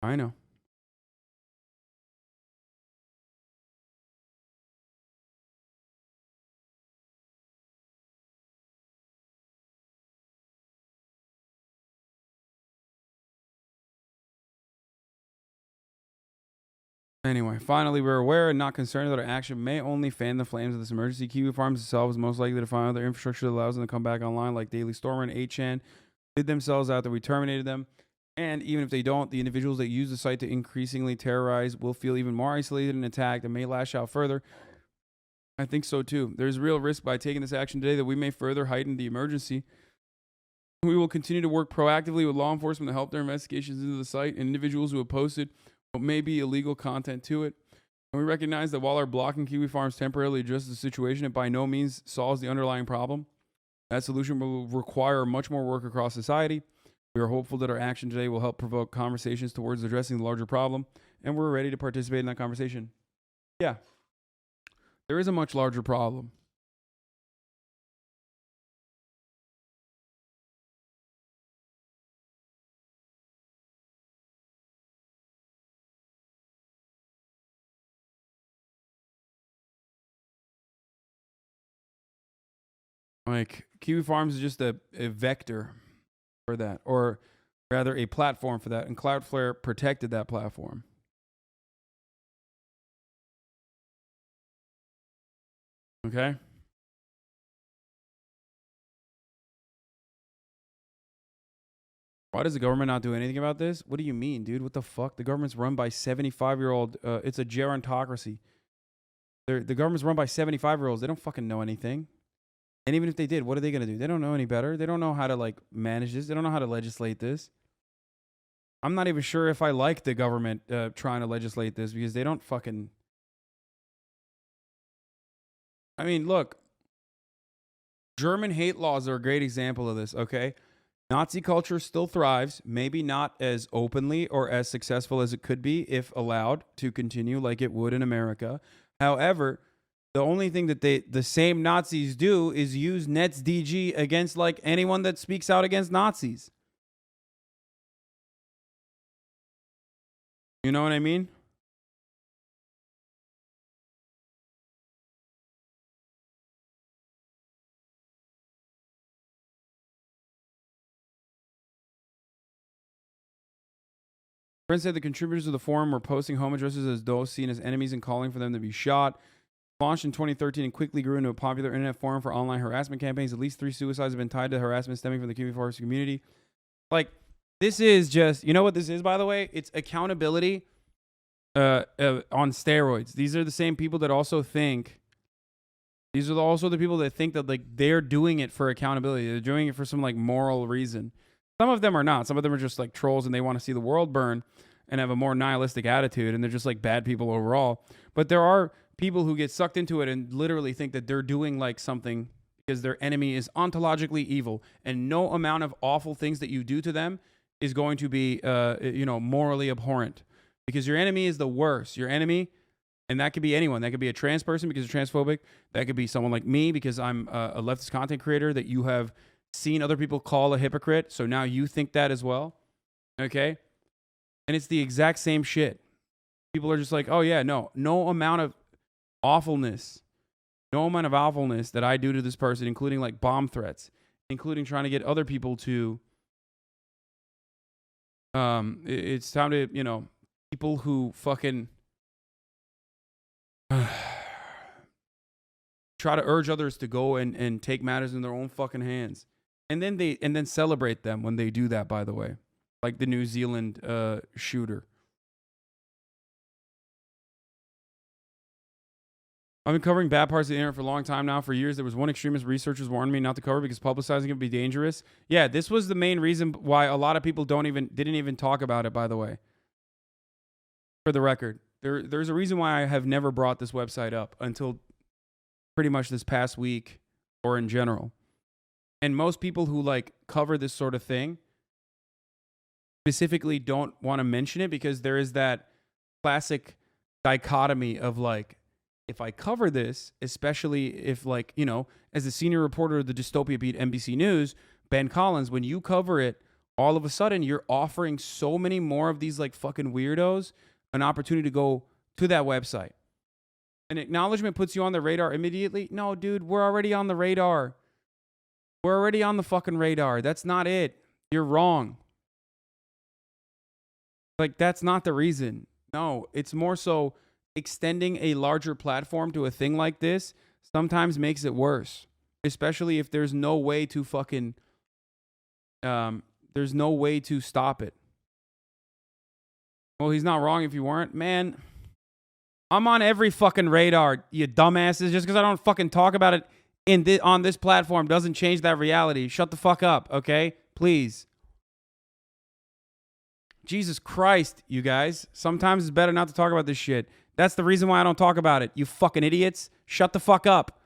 I know. Anyway, finally, we're aware and not concerned that our action may only fan the flames of this emergency. Kiwi Farms itself is most likely to find other infrastructure that allows them to come back online, like Daily Stormer and 8chan did themselves after we terminated them. And even if they don't, the individuals that use the site to increasingly terrorize will feel even more isolated and attacked and may lash out further. I think so too. There's real risk by taking this action today that we may further heighten the emergency. We will continue to work proactively with law enforcement to help their investigations into the site and individuals who have posted what may be illegal content to it. And we recognize that while our blocking Kiwi Farms temporarily addresses the situation, it by no means solves the underlying problem. That solution will require much more work across society. We are hopeful that our action today will help provoke conversations towards addressing the larger problem and we're ready to participate in that conversation. Yeah. There is a much larger problem. Like, Kiwi Farms is just a vector for that, or rather a platform for that, and CloudFlare protected that platform. Okay? Why does the government not do anything about this? What do you mean, dude? What the fuck? The government's run by 75-year-old. It's a gerontocracy. The government's run by 75-year-olds. They don't fucking know anything. And even if they did, what are they going to do? They don't know any better. They don't know how to, like, manage this. They don't know how to legislate this. I'm not even sure if I like the government trying to legislate this, because they don't fucking... I mean, look. German hate laws are a great example of this, okay? Nazi culture still thrives, maybe not as openly or as successful as it could be if allowed to continue like it would in America. However, the only thing that the same Nazis do is use NetzDG against like anyone that speaks out against Nazis. You know what I mean? Friends said the contributors of the forum were posting home addresses as those seen as enemies and calling for them to be shot. Launched in 2013 and quickly grew into a popular internet forum for online harassment campaigns. At least 3 suicides have been tied to harassment stemming from the Kiwi Forest community. Like, this is just, you know what this is, by the way? It's accountability on steroids. These are the same people that also think, these are also the people that think that, like, they're doing it for accountability. They're doing it for some, like, moral reason. Some of them are not. Some of them are just, like, trolls and they want to see the world burn and have a more nihilistic attitude, and they're just, like, bad people overall. But there are people who get sucked into it and literally think that they're doing, like, something because their enemy is ontologically evil, and no amount of awful things that you do to them is going to be, morally abhorrent, because your enemy is the worst. Your enemy, and that could be anyone. That could be a trans person because they're transphobic. That could be someone like me because I'm a leftist content creator that you have seen other people call a hypocrite. So now you think that as well. Okay? And it's the exact same shit. People are just like, oh yeah, no amount of awfulness that I do to this person, including like bomb threats, including trying to get other people to, it's time to, people who fucking try to urge others to go and take matters in their own fucking hands. And then celebrate them when they do that, by the way. Like the New Zealand shooter. I've been covering bad parts of the internet for a long time now. For years, there was one extremist researchers warned me not to cover because publicizing it would be dangerous. Yeah, this was the main reason why a lot of people didn't even talk about it, by the way. For the record. There's a reason why I have never brought this website up until pretty much this past week or in general. And most people who like cover this sort of thing specifically don't want to mention it because there is that classic dichotomy of like, if I cover this, especially if like, as a senior reporter of the Dystopia Beat NBC News, Ben Collins, when you cover it, all of a sudden you're offering so many more of these like fucking weirdos an opportunity to go to that website. An acknowledgement puts you on the radar immediately. No, dude, we're already on the radar. We're already on the fucking radar. That's not it. You're wrong. Like, that's not the reason. No, it's more so extending a larger platform to a thing like this sometimes makes it worse. Especially if there's no way to fucking, there's no way to stop it. Well, he's not wrong if you weren't. Man, I'm on every fucking radar, you dumbasses. Just because I don't fucking talk about it on this platform doesn't change that reality. Shut the fuck up, okay? Please. Jesus Christ, you guys. Sometimes it's better not to talk about this shit. That's the reason why I don't talk about it. You fucking idiots. Shut the fuck up.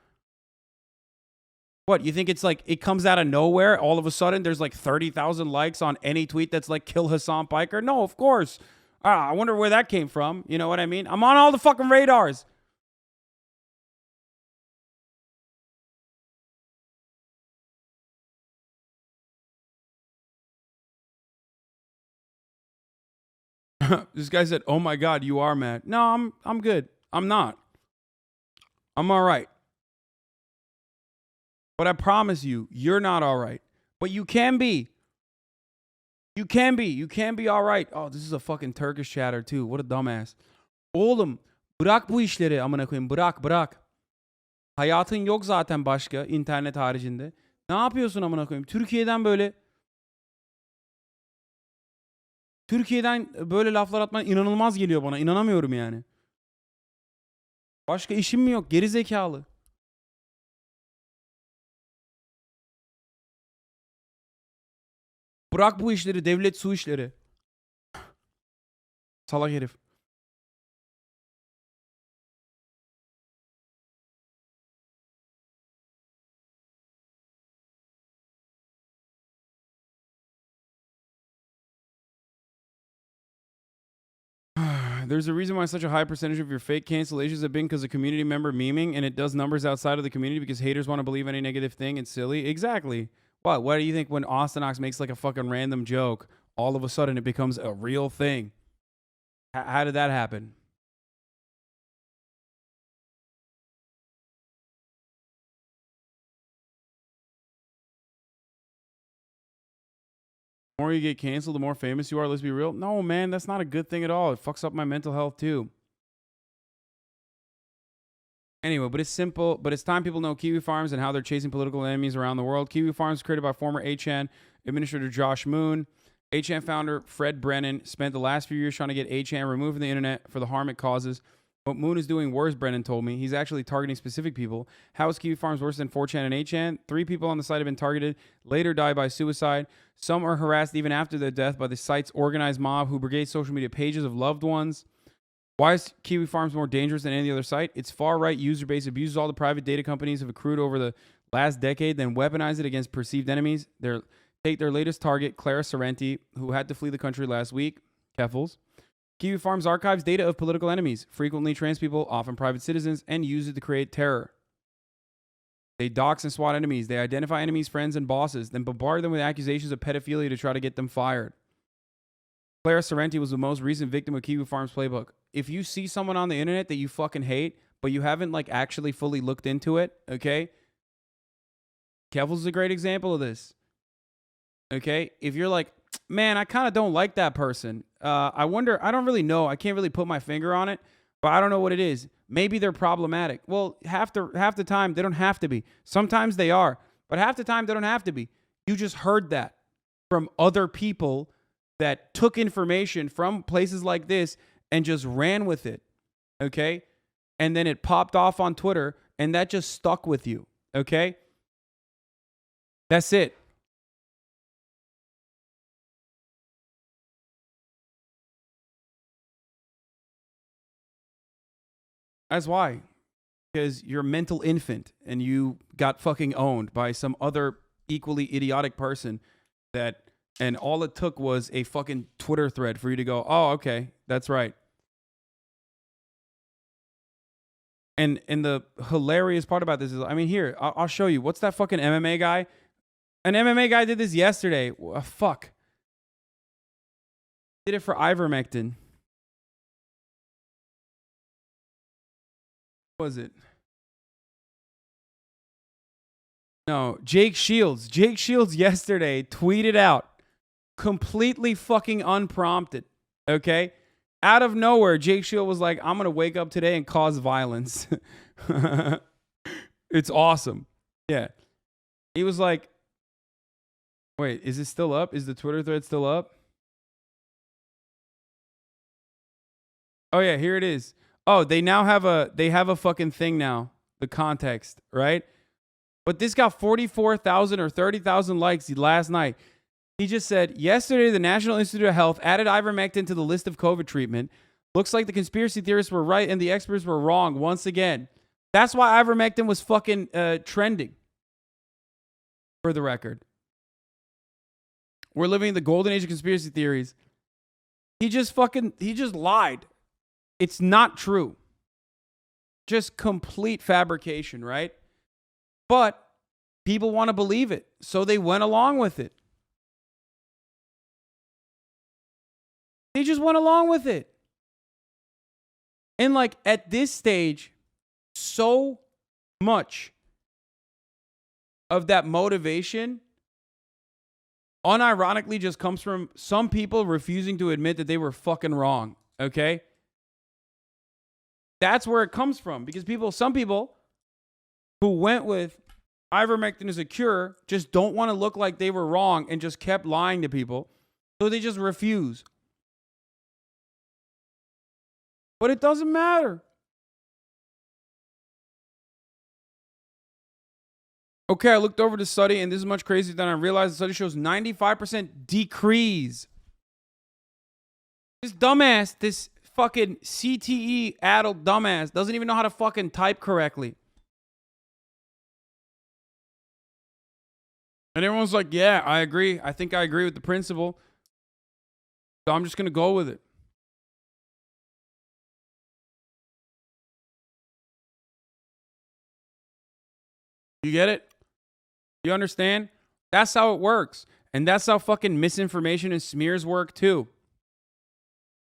What, you think it's like it comes out of nowhere? All of a sudden, there's like 30,000 likes on any tweet that's like, kill Hassan Piker? No, of course. I wonder where that came from. You know what I mean? I'm on all the fucking radars. This guy said, "Oh my God, you are mad." No, I'm good. I'm not. I'm all right. But I promise you, you're not all right. But you can be. You can be. You can be all right. Oh, this is a fucking Turkish chatter too. What a dumbass. Oğlum, bırak bu işleri amına koyayım. Bırak. Hayatın yok zaten başka internet haricinde. Ne yapıyorsun amına koyayım? Türkiye'den böyle laflar atman inanılmaz geliyor bana. İnanamıyorum yani. Başka işim mi yok? Geri zekalı. Bırak bu işleri, devlet su işleri. Salak herif. There's a reason why such a high percentage of your fake cancellations have been because a community member memeing, and it does numbers outside of the community because haters want to believe any negative thing. It's silly. Exactly. What do you think when Austinox makes like a fucking random joke, all of a sudden it becomes a real thing? How did that happen? The more you get canceled, the more famous you are. Let's be real. No, man, that's not a good thing at all. It fucks up my mental health too. Anyway, but it's simple. But it's time people know Kiwi Farms and how they're chasing political enemies around the world. Kiwi Farms was created by former HN administrator Josh Moon. HN founder Fred Brennan spent the last few years trying to get HN removed from the internet for the harm it causes. What Moon is doing worse, Brennan told me. He's actually targeting specific people. How is Kiwi Farms worse than 4chan and 8chan? 3 people on the site have been targeted, later died by suicide. Some are harassed even after their death by the site's organized mob who brigade social media pages of loved ones. Why is Kiwi Farms more dangerous than any other site? Its far-right user base abuses all the private data companies have accrued over the last decade, then weaponize it against perceived enemies. Take their latest target, Clara Sorrenti, who had to flee the country last week. Keffels. Kiwi Farms archives data of political enemies, frequently trans people, often private citizens, and use it to create terror. They dox and swat enemies. They identify enemies, friends, and bosses, then bombard them with accusations of pedophilia to try to get them fired. Clara Sorrenti was the most recent victim of Kiwi Farms playbook. If you see someone on the internet that you fucking hate, but you haven't like actually fully looked into it, okay? Keffels is a great example of this. Okay? If you're like, man, I kind of don't like that person. I wonder, I don't really know. I can't really put my finger on it, but I don't know what it is. Maybe they're problematic. Well, half the time, they don't have to be. Sometimes they are, but half the time, they don't have to be. You just heard that from other people that took information from places like this and just ran with it, okay? And then it popped off on Twitter, and that just stuck with you, okay? That's it. That's why. Because you're a mental infant, and you got fucking owned by some other equally idiotic person that... And all it took was a fucking Twitter thread for you to go, oh, okay, that's right. And the hilarious part about this is, I mean, here, I'll show you. What's that fucking MMA guy? An MMA guy did this yesterday. Fuck. Did it for ivermectin. What was it? No, Jake Shields. Jake Shields yesterday tweeted out, completely fucking unprompted, okay? Out of nowhere, Jake Shield was like, I'm going to wake up today and cause violence. It's awesome. Yeah. He was like, wait, is it still up? Is the Twitter thread still up? Oh, yeah, here it is. Oh, they have a fucking thing now, the context, right? But this got 44,000 or 30,000 likes last night. He just said, yesterday, the National Institute of Health added ivermectin to the list of COVID treatment. Looks like the conspiracy theorists were right and the experts were wrong once again. That's why ivermectin was fucking trending, for the record. We're living in the golden age of conspiracy theories. He just lied. It's not true. Just complete fabrication, right? But people want to believe it, so they went along with it. They just went along with it. And like at this stage, so much of that motivation unironically just comes from some people refusing to admit that they were fucking wrong. Okay? That's where it comes from, because some people who went with ivermectin as a cure just don't want to look like they were wrong and just kept lying to people. So they just refuse. But it doesn't matter. Okay, I looked over the study, and this is much crazier than I realized. The study shows 95% decrease. This dumbass, this fucking CTE addled dumbass doesn't even know how to fucking type correctly. And everyone's like, yeah, I agree. I think I agree with the principle. So I'm just going to go with it. You get it? You understand? That's how it works. And that's how fucking misinformation and smears work too.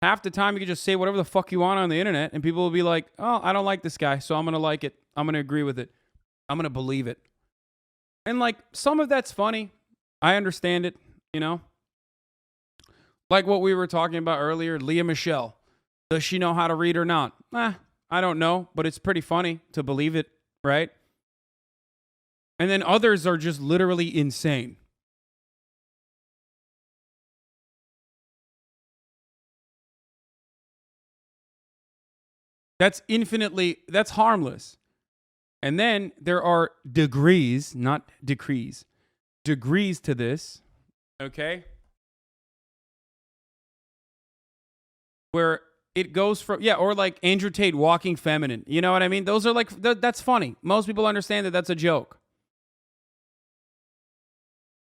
Half the time you can just say whatever the fuck you want on the internet and people will be like, oh, I don't like this guy, so I'm going to like it. I'm going to agree with it. I'm going to believe it. And like some of that's funny. I understand it, you know? Like what we were talking about earlier, Leah Michelle. Does she know how to read or not? I don't know, but it's pretty funny to believe it, right? And then others are just literally insane. That's harmless. And then there are degrees, not decrees, degrees to this, okay? Where it goes from, or like Andrew Tate walking feminine. You know what I mean? Those are like, that's funny. Most people understand that that's a joke.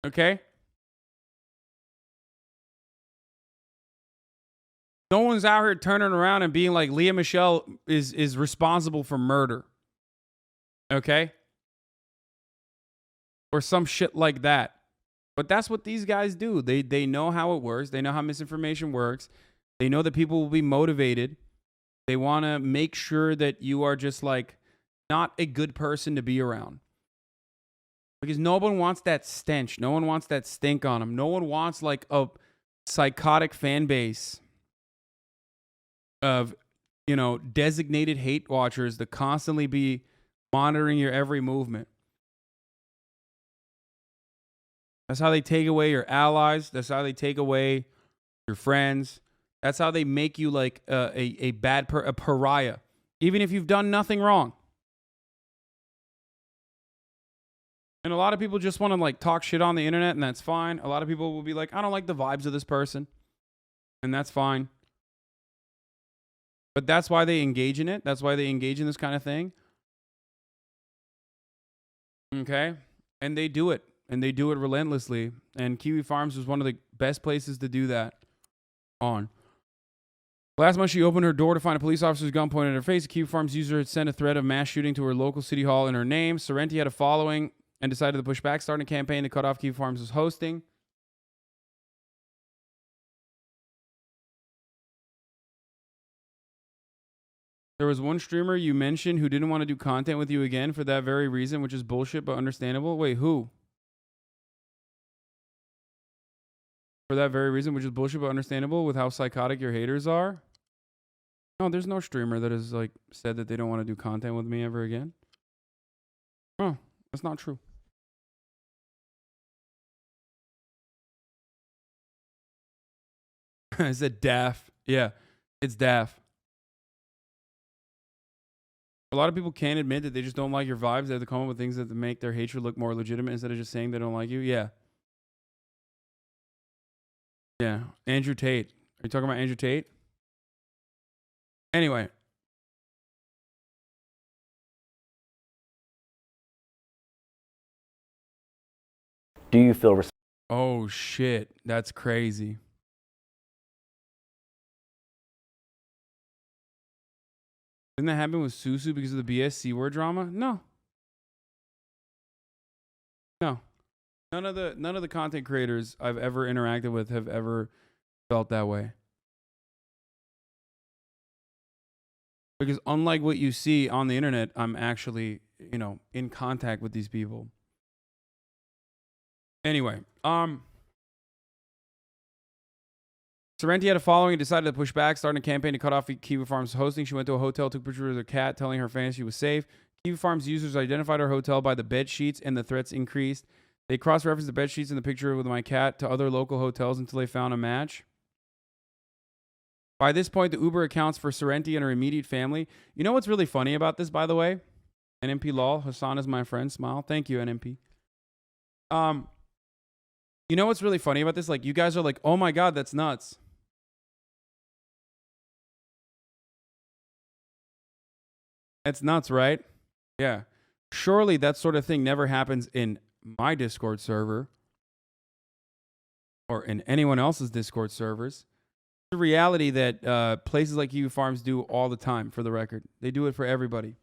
Okay? No one's out here turning around and being like, Leah Michelle is responsible for murder. Okay? Or some shit like that. But that's what these guys do. They know how it works. They know how misinformation works. They know that people will be motivated. They want to make sure that you are just like not a good person to be around. Because no one wants that stench. No one wants that stink on them. No one wants like a psychotic fan base of, designated hate watchers to constantly be monitoring your every movement. That's how they take away your allies. That's how they take away your friends. That's how they make you like a pariah, even if you've done nothing wrong. And a lot of people just want to like talk shit on the internet, and that's fine. A lot of people will be like, I don't like the vibes of this person, and that's fine. But that's why they engage in it. That's why they engage in this kind of thing. Okay? And they do it. And they do it relentlessly. And Kiwi Farms was one of the best places to do that on. Last month, she opened her door to find a police officer's gun pointed at her face. A Kiwi Farms user had sent a threat of mass shooting to her local city hall in her name. Sorrenti had a following and decided to push back, starting a campaign to cut off Kiwi Farms' hosting. There was one streamer you mentioned who didn't want to do content with you again for that very reason, which is bullshit but understandable. Wait, who? For that very reason, which is bullshit but understandable with how psychotic your haters are? No, there's no streamer that has like said that they don't want to do content with me ever again. Oh, that's not true. Is it Daff? Yeah, it's Daff. A lot of people can't admit that they just don't like your vibes. They have to come up with things that make their hatred look more legitimate instead of just saying they don't like you. Yeah. Yeah. Andrew Tate. Are you talking about Andrew Tate? Anyway. Do you feel Oh shit. That's crazy. Didn't that happen with Susu because of the BS C word drama? No. No. None of the content creators I've ever interacted with have ever felt that way. Because unlike what you see on the internet, I'm actually, in contact with these people. Anyway, Sorrenti had a following and decided to push back, starting a campaign to cut off Kiwi Farms hosting. She went to a hotel, took pictures of her cat, telling her fans she was safe. Kiwi Farms users identified her hotel by the bed sheets, and the threats increased. They cross-referenced the bed sheets in the picture with my cat to other local hotels until they found a match. By this point, the Uber accounts for Sorrenti and her immediate family. You know what's really funny about this, by the way? NMP lol. Hassan is my friend. Smile. Thank you, NMP. You know what's really funny about this? Like, you guys are like, oh my God, that's nuts. That's nuts, right? Yeah. Surely that sort of thing never happens in my Discord server or in anyone else's Discord servers. The reality that places like Kiwi Farms do all the time, for the record. They do it for everybody.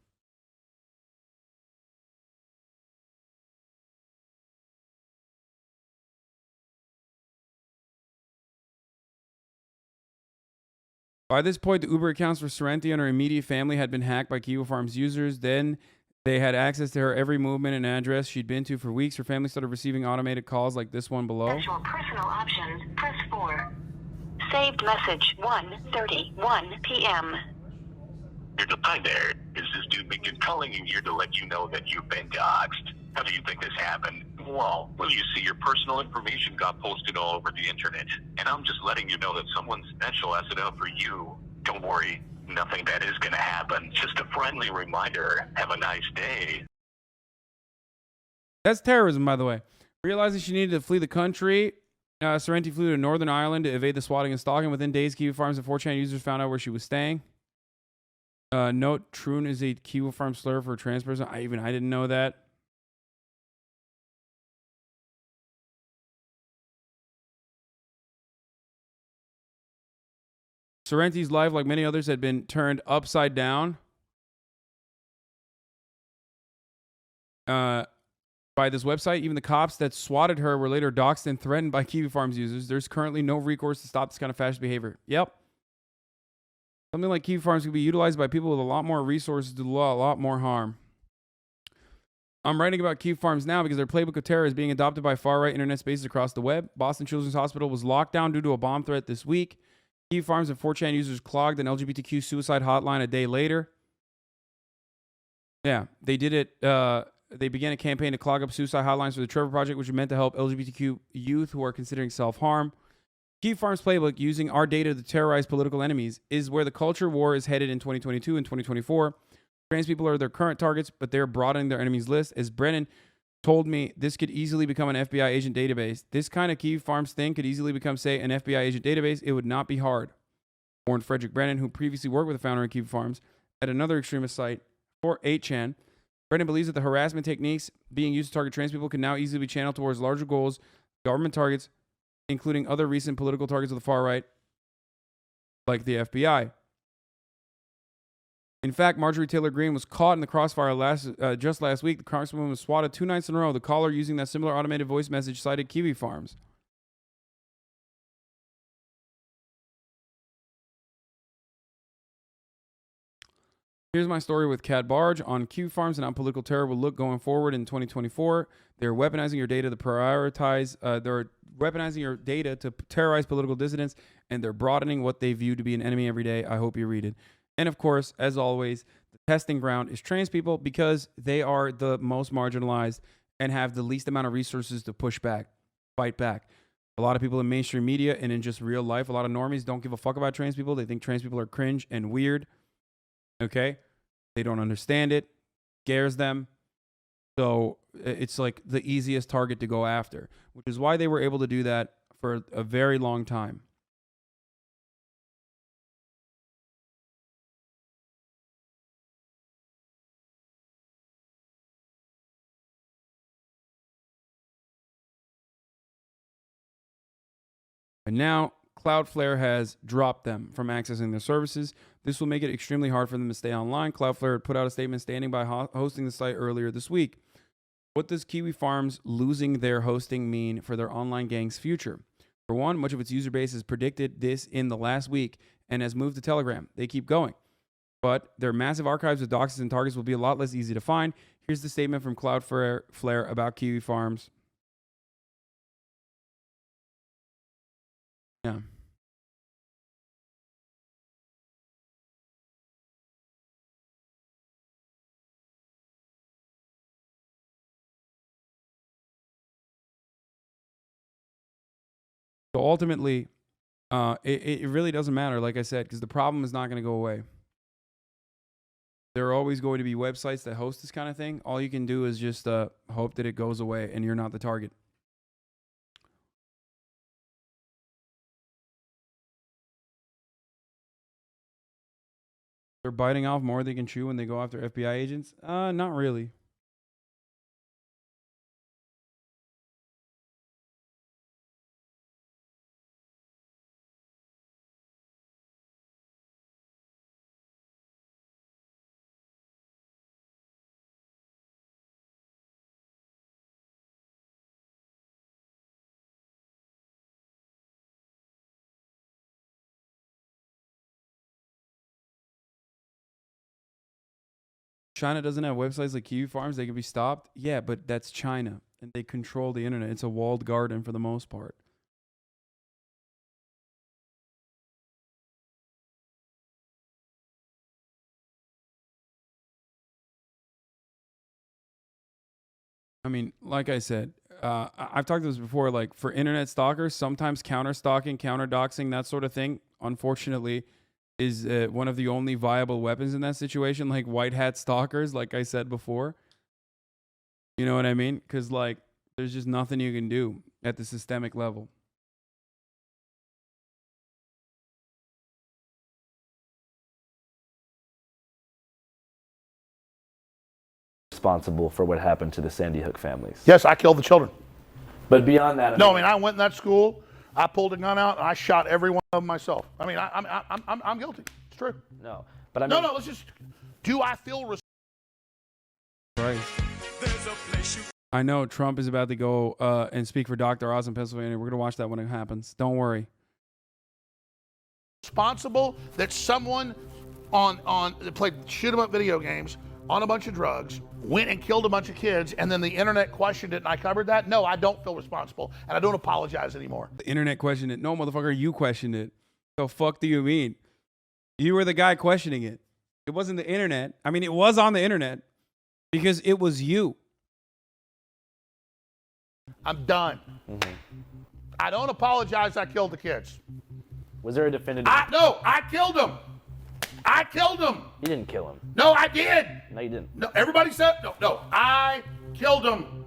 By this point, the Uber accounts for Sorrenti and her immediate family had been hacked by Kiwi Farms users. Then they had access to her every movement and address she'd been to for weeks. Her family started receiving automated calls like this one below. Actual personal options, press 4. Saved message, 1:31 p.m. Hi there. Is this dude been calling in here to let you know that you've been doxxed? How do you think this happened? Well, you see, your personal information got posted all over the internet, and I'm just letting you know that someone special has it out for you. Don't worry, nothing bad is gonna happen. Just a friendly reminder. Have a nice day. That's terrorism, by the way. Realizing she needed to flee the country, Sorrenti flew to Northern Ireland to evade the swatting and stalking. Within days, Kiwi Farms and 4chan users found out where she was staying. Note, Troon is a Kiwi Farm slur for a trans person. I didn't know that. Sorrenti's life, like many others, had been turned upside down by this website. Even the cops that swatted her were later doxxed and threatened by Kiwi Farms users. There's currently no recourse to stop this kind of fascist behavior. Yep. Something like Kiwi Farms could be utilized by people with a lot more resources to do a lot more harm. I'm writing about Kiwi Farms now because their playbook of terror is being adopted by far-right internet spaces across the web. Boston Children's Hospital was locked down due to a bomb threat this week. Kiwi Farms and 4chan users clogged an LGBTQ suicide hotline a day later. Yeah, they did it. They began a campaign to clog up suicide hotlines for the Trevor Project, which is meant to help LGBTQ youth who are considering self-harm. Kiwi Farms' playbook, using our data to terrorize political enemies, is where the culture war is headed in 2022 and 2024. Trans people are their current targets, but they're broadening their enemies list. As Brennan told me, this could easily become an FBI agent database. This kind of Kiwi Farms thing could easily become, say, an FBI agent database. It would not be hard. Warned Frederick Brennan, who previously worked with the founder of Kiwi Farms at another extremist site for 8chan. Brennan believes that the harassment techniques being used to target trans people can now easily be channeled towards larger goals, government targets, including other recent political targets of the far right, like the FBI. In fact, Marjorie Taylor Greene was caught in the crossfire just last week. The congresswoman was swatted 2 nights in a row. The caller using that similar automated voice message cited Kiwi Farms. Here's my story with Cat Barge on Kiwi Farms and how political terror will look going forward in 2024. They're weaponizing your data to prioritize. They're weaponizing your data to terrorize political dissidents, and they're broadening what they view to be an enemy every day. I hope you read it. And of course, as always, the testing ground is trans people because they are the most marginalized and have the least amount of resources to push back, fight back. A lot of people in mainstream media and in just real life, a lot of normies don't give a fuck about trans people. They think trans people are cringe and weird. Okay? They don't understand it. Scares them. So it's like the easiest target to go after, which is why they were able to do that for a very long time. And now CloudFlare has dropped them from accessing their services. This will make it extremely hard for them to stay online. CloudFlare put out a statement standing by hosting the site earlier this week. What does Kiwi Farms losing their hosting mean for their online gang's future? For one, much of its user base has predicted this in the last week and has moved to Telegram. They keep going. But their massive archives of doxes and targets will be a lot less easy to find. Here's the statement from CloudFlare about Kiwi Farms. Yeah. So ultimately, it really doesn't matter, like I said, because the problem is not going to go away. There are always going to be websites that host this kind of thing. All you can do is just hope that it goes away and you're not the target. They're biting off more than they can chew when they go after FBI agents? Not really. China doesn't have websites like Kiwi Farms. They can be stopped. Yeah, but that's China, and they control the internet. It's a walled garden for the most part. I mean, like I said, I've talked about this before. Like for internet stalkers, sometimes counter stalking, counter doxing, that sort of thing, unfortunately, is one of the only viable weapons in that situation. Like white hat stalkers, like I said before. You know what I mean? Because like there's just nothing you can do at the systemic level. Responsible for what happened to the Sandy Hook families. Yes, I killed the children. But beyond that, No, I mean, I went in that school, I pulled a gun out, and I shot every one of them myself. I mean, I'm guilty. It's true. no. But I mean, No, let's just, do I feel Right. I know Trump is about to go and speak for Dr. Oz in Pennsylvania. We're going to watch that when it happens. Don't worry. responsible that someone that played shoot 'em up video games on a bunch of drugs went and killed a bunch of kids, and then the internet questioned it and I covered that? No, I don't feel responsible, and I don't apologize anymore. The internet questioned it. No, motherfucker, you questioned it. The fuck do you mean? You were the guy questioning it. It wasn't the internet. I mean, it was on the internet because it was you. I'm done. I don't apologize I killed the kids. was there a definitive? No, I killed them. I killed them. You didn't kill him. No, I did. No, you didn't. No, everybody said, no, I killed him.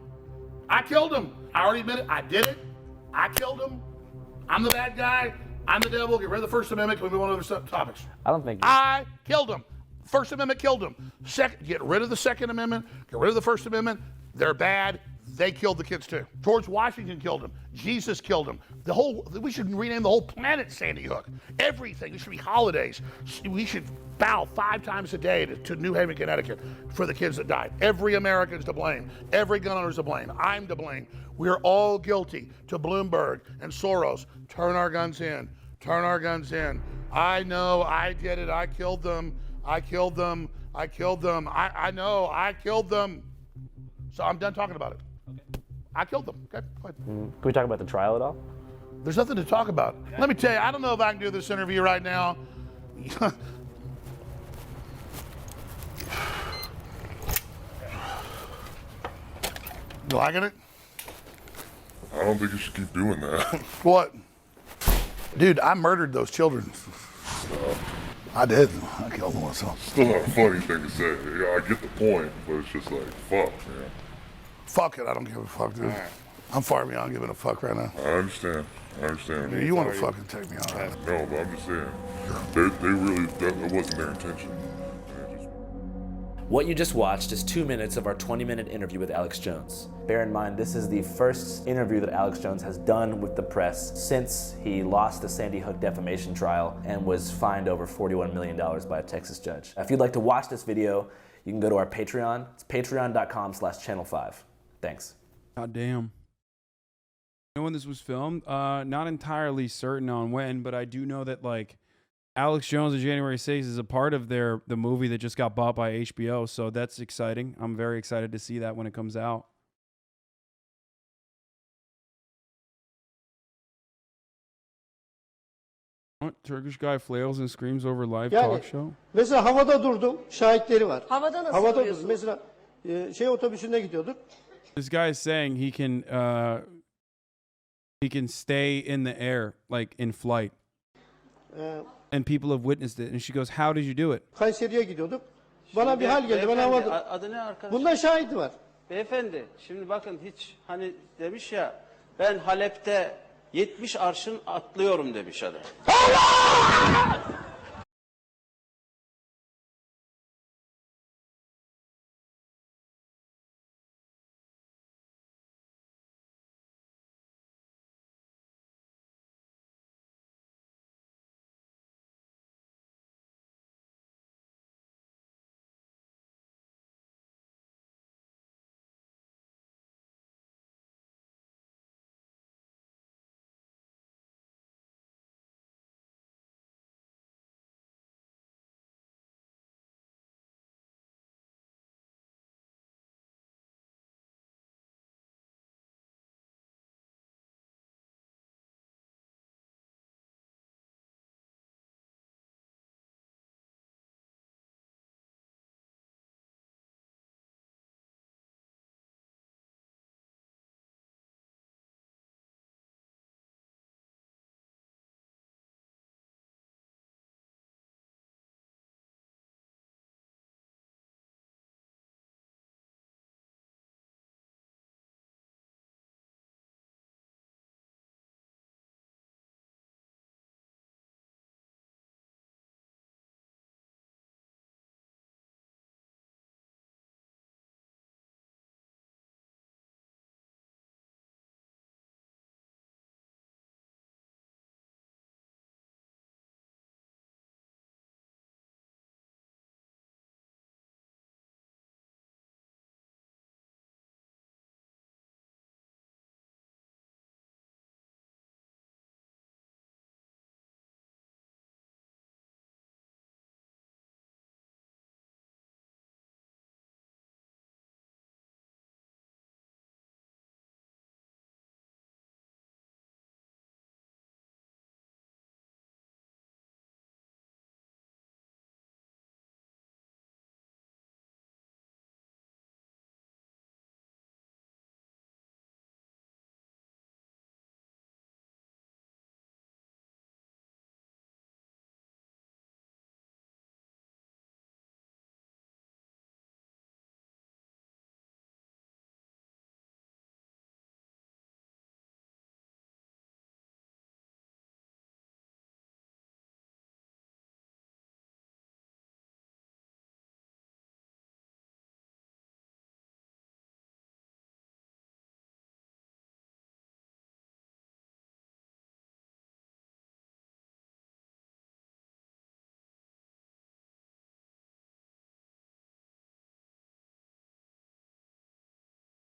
I killed him. I already admit it. I did it. I killed him. I'm the bad guy. I'm the devil. Get rid of the First Amendment. Can we move on to other topics? I don't think. I killed him. First Amendment killed him. Second, get rid of the Second Amendment. Get rid of the First Amendment. They're bad. They killed the kids too. George Washington killed him. Jesus killed him. We should rename the whole planet Sandy Hook. Everything. There should be holidays. We should bow 5 times a day to New Haven, Connecticut for the kids that died. Every American's to blame. Every gun owner's to blame. I'm to blame. We're all guilty. To Bloomberg and Soros, turn our guns in. Turn our guns in. I know, I did it. I killed them. I killed them. I killed them. I know, I killed them. So I'm done talking about it. Okay. I killed them. Okay, go ahead. Can we talk about the trial at all? There's nothing to talk about. Okay. Let me tell you, I don't know if I can do this interview right now. You liking it? I don't think you should keep doing that. What? Dude, I murdered those children. I did. I killed them myself. Still not a funny thing to say. Yeah, I get the point, but it's just like, fuck, man. Fuck it, I don't give a fuck, dude. I'm far beyond giving a fuck right now. I understand. Dude, you want to fucking take me on right now. No, but I'm just saying, they really, that wasn't their intention. What you just watched is 2 minutes of our 20-minute interview with Alex Jones. Bear in mind, this is the first interview that Alex Jones has done with the press since he lost the Sandy Hook defamation trial and was fined over $41 million by a Texas judge. If you'd like to watch this video, you can go to our Patreon. It's patreon.com/channel5. Thanks. God damn. You know when this was filmed? Not entirely certain on when, but I do know that like Alex Jones of January 6th is a part of the movie that just got bought by HBO, so that's exciting. I'm very excited to see that when it comes out. What? Turkish guy flails and screams over live talk show? Mesela havada durdum, şahitleri var. Havada nasıl Havada duruyorsun? durdum. Mesela şey otobüsünde gidiyorduk. This guy is saying he can stay in the air, like in flight. And people have witnessed it. And she goes, how did you do it? Kayseri'ye gidiyorduk. Bana bir hal geldi. Ben havada. Adı ne arkadaş? Bunda şahit var. Beyefendi, şimdi bakın hiç hani demiş ya, ben Halep'te 70 arşın atlıyorum demiş adam.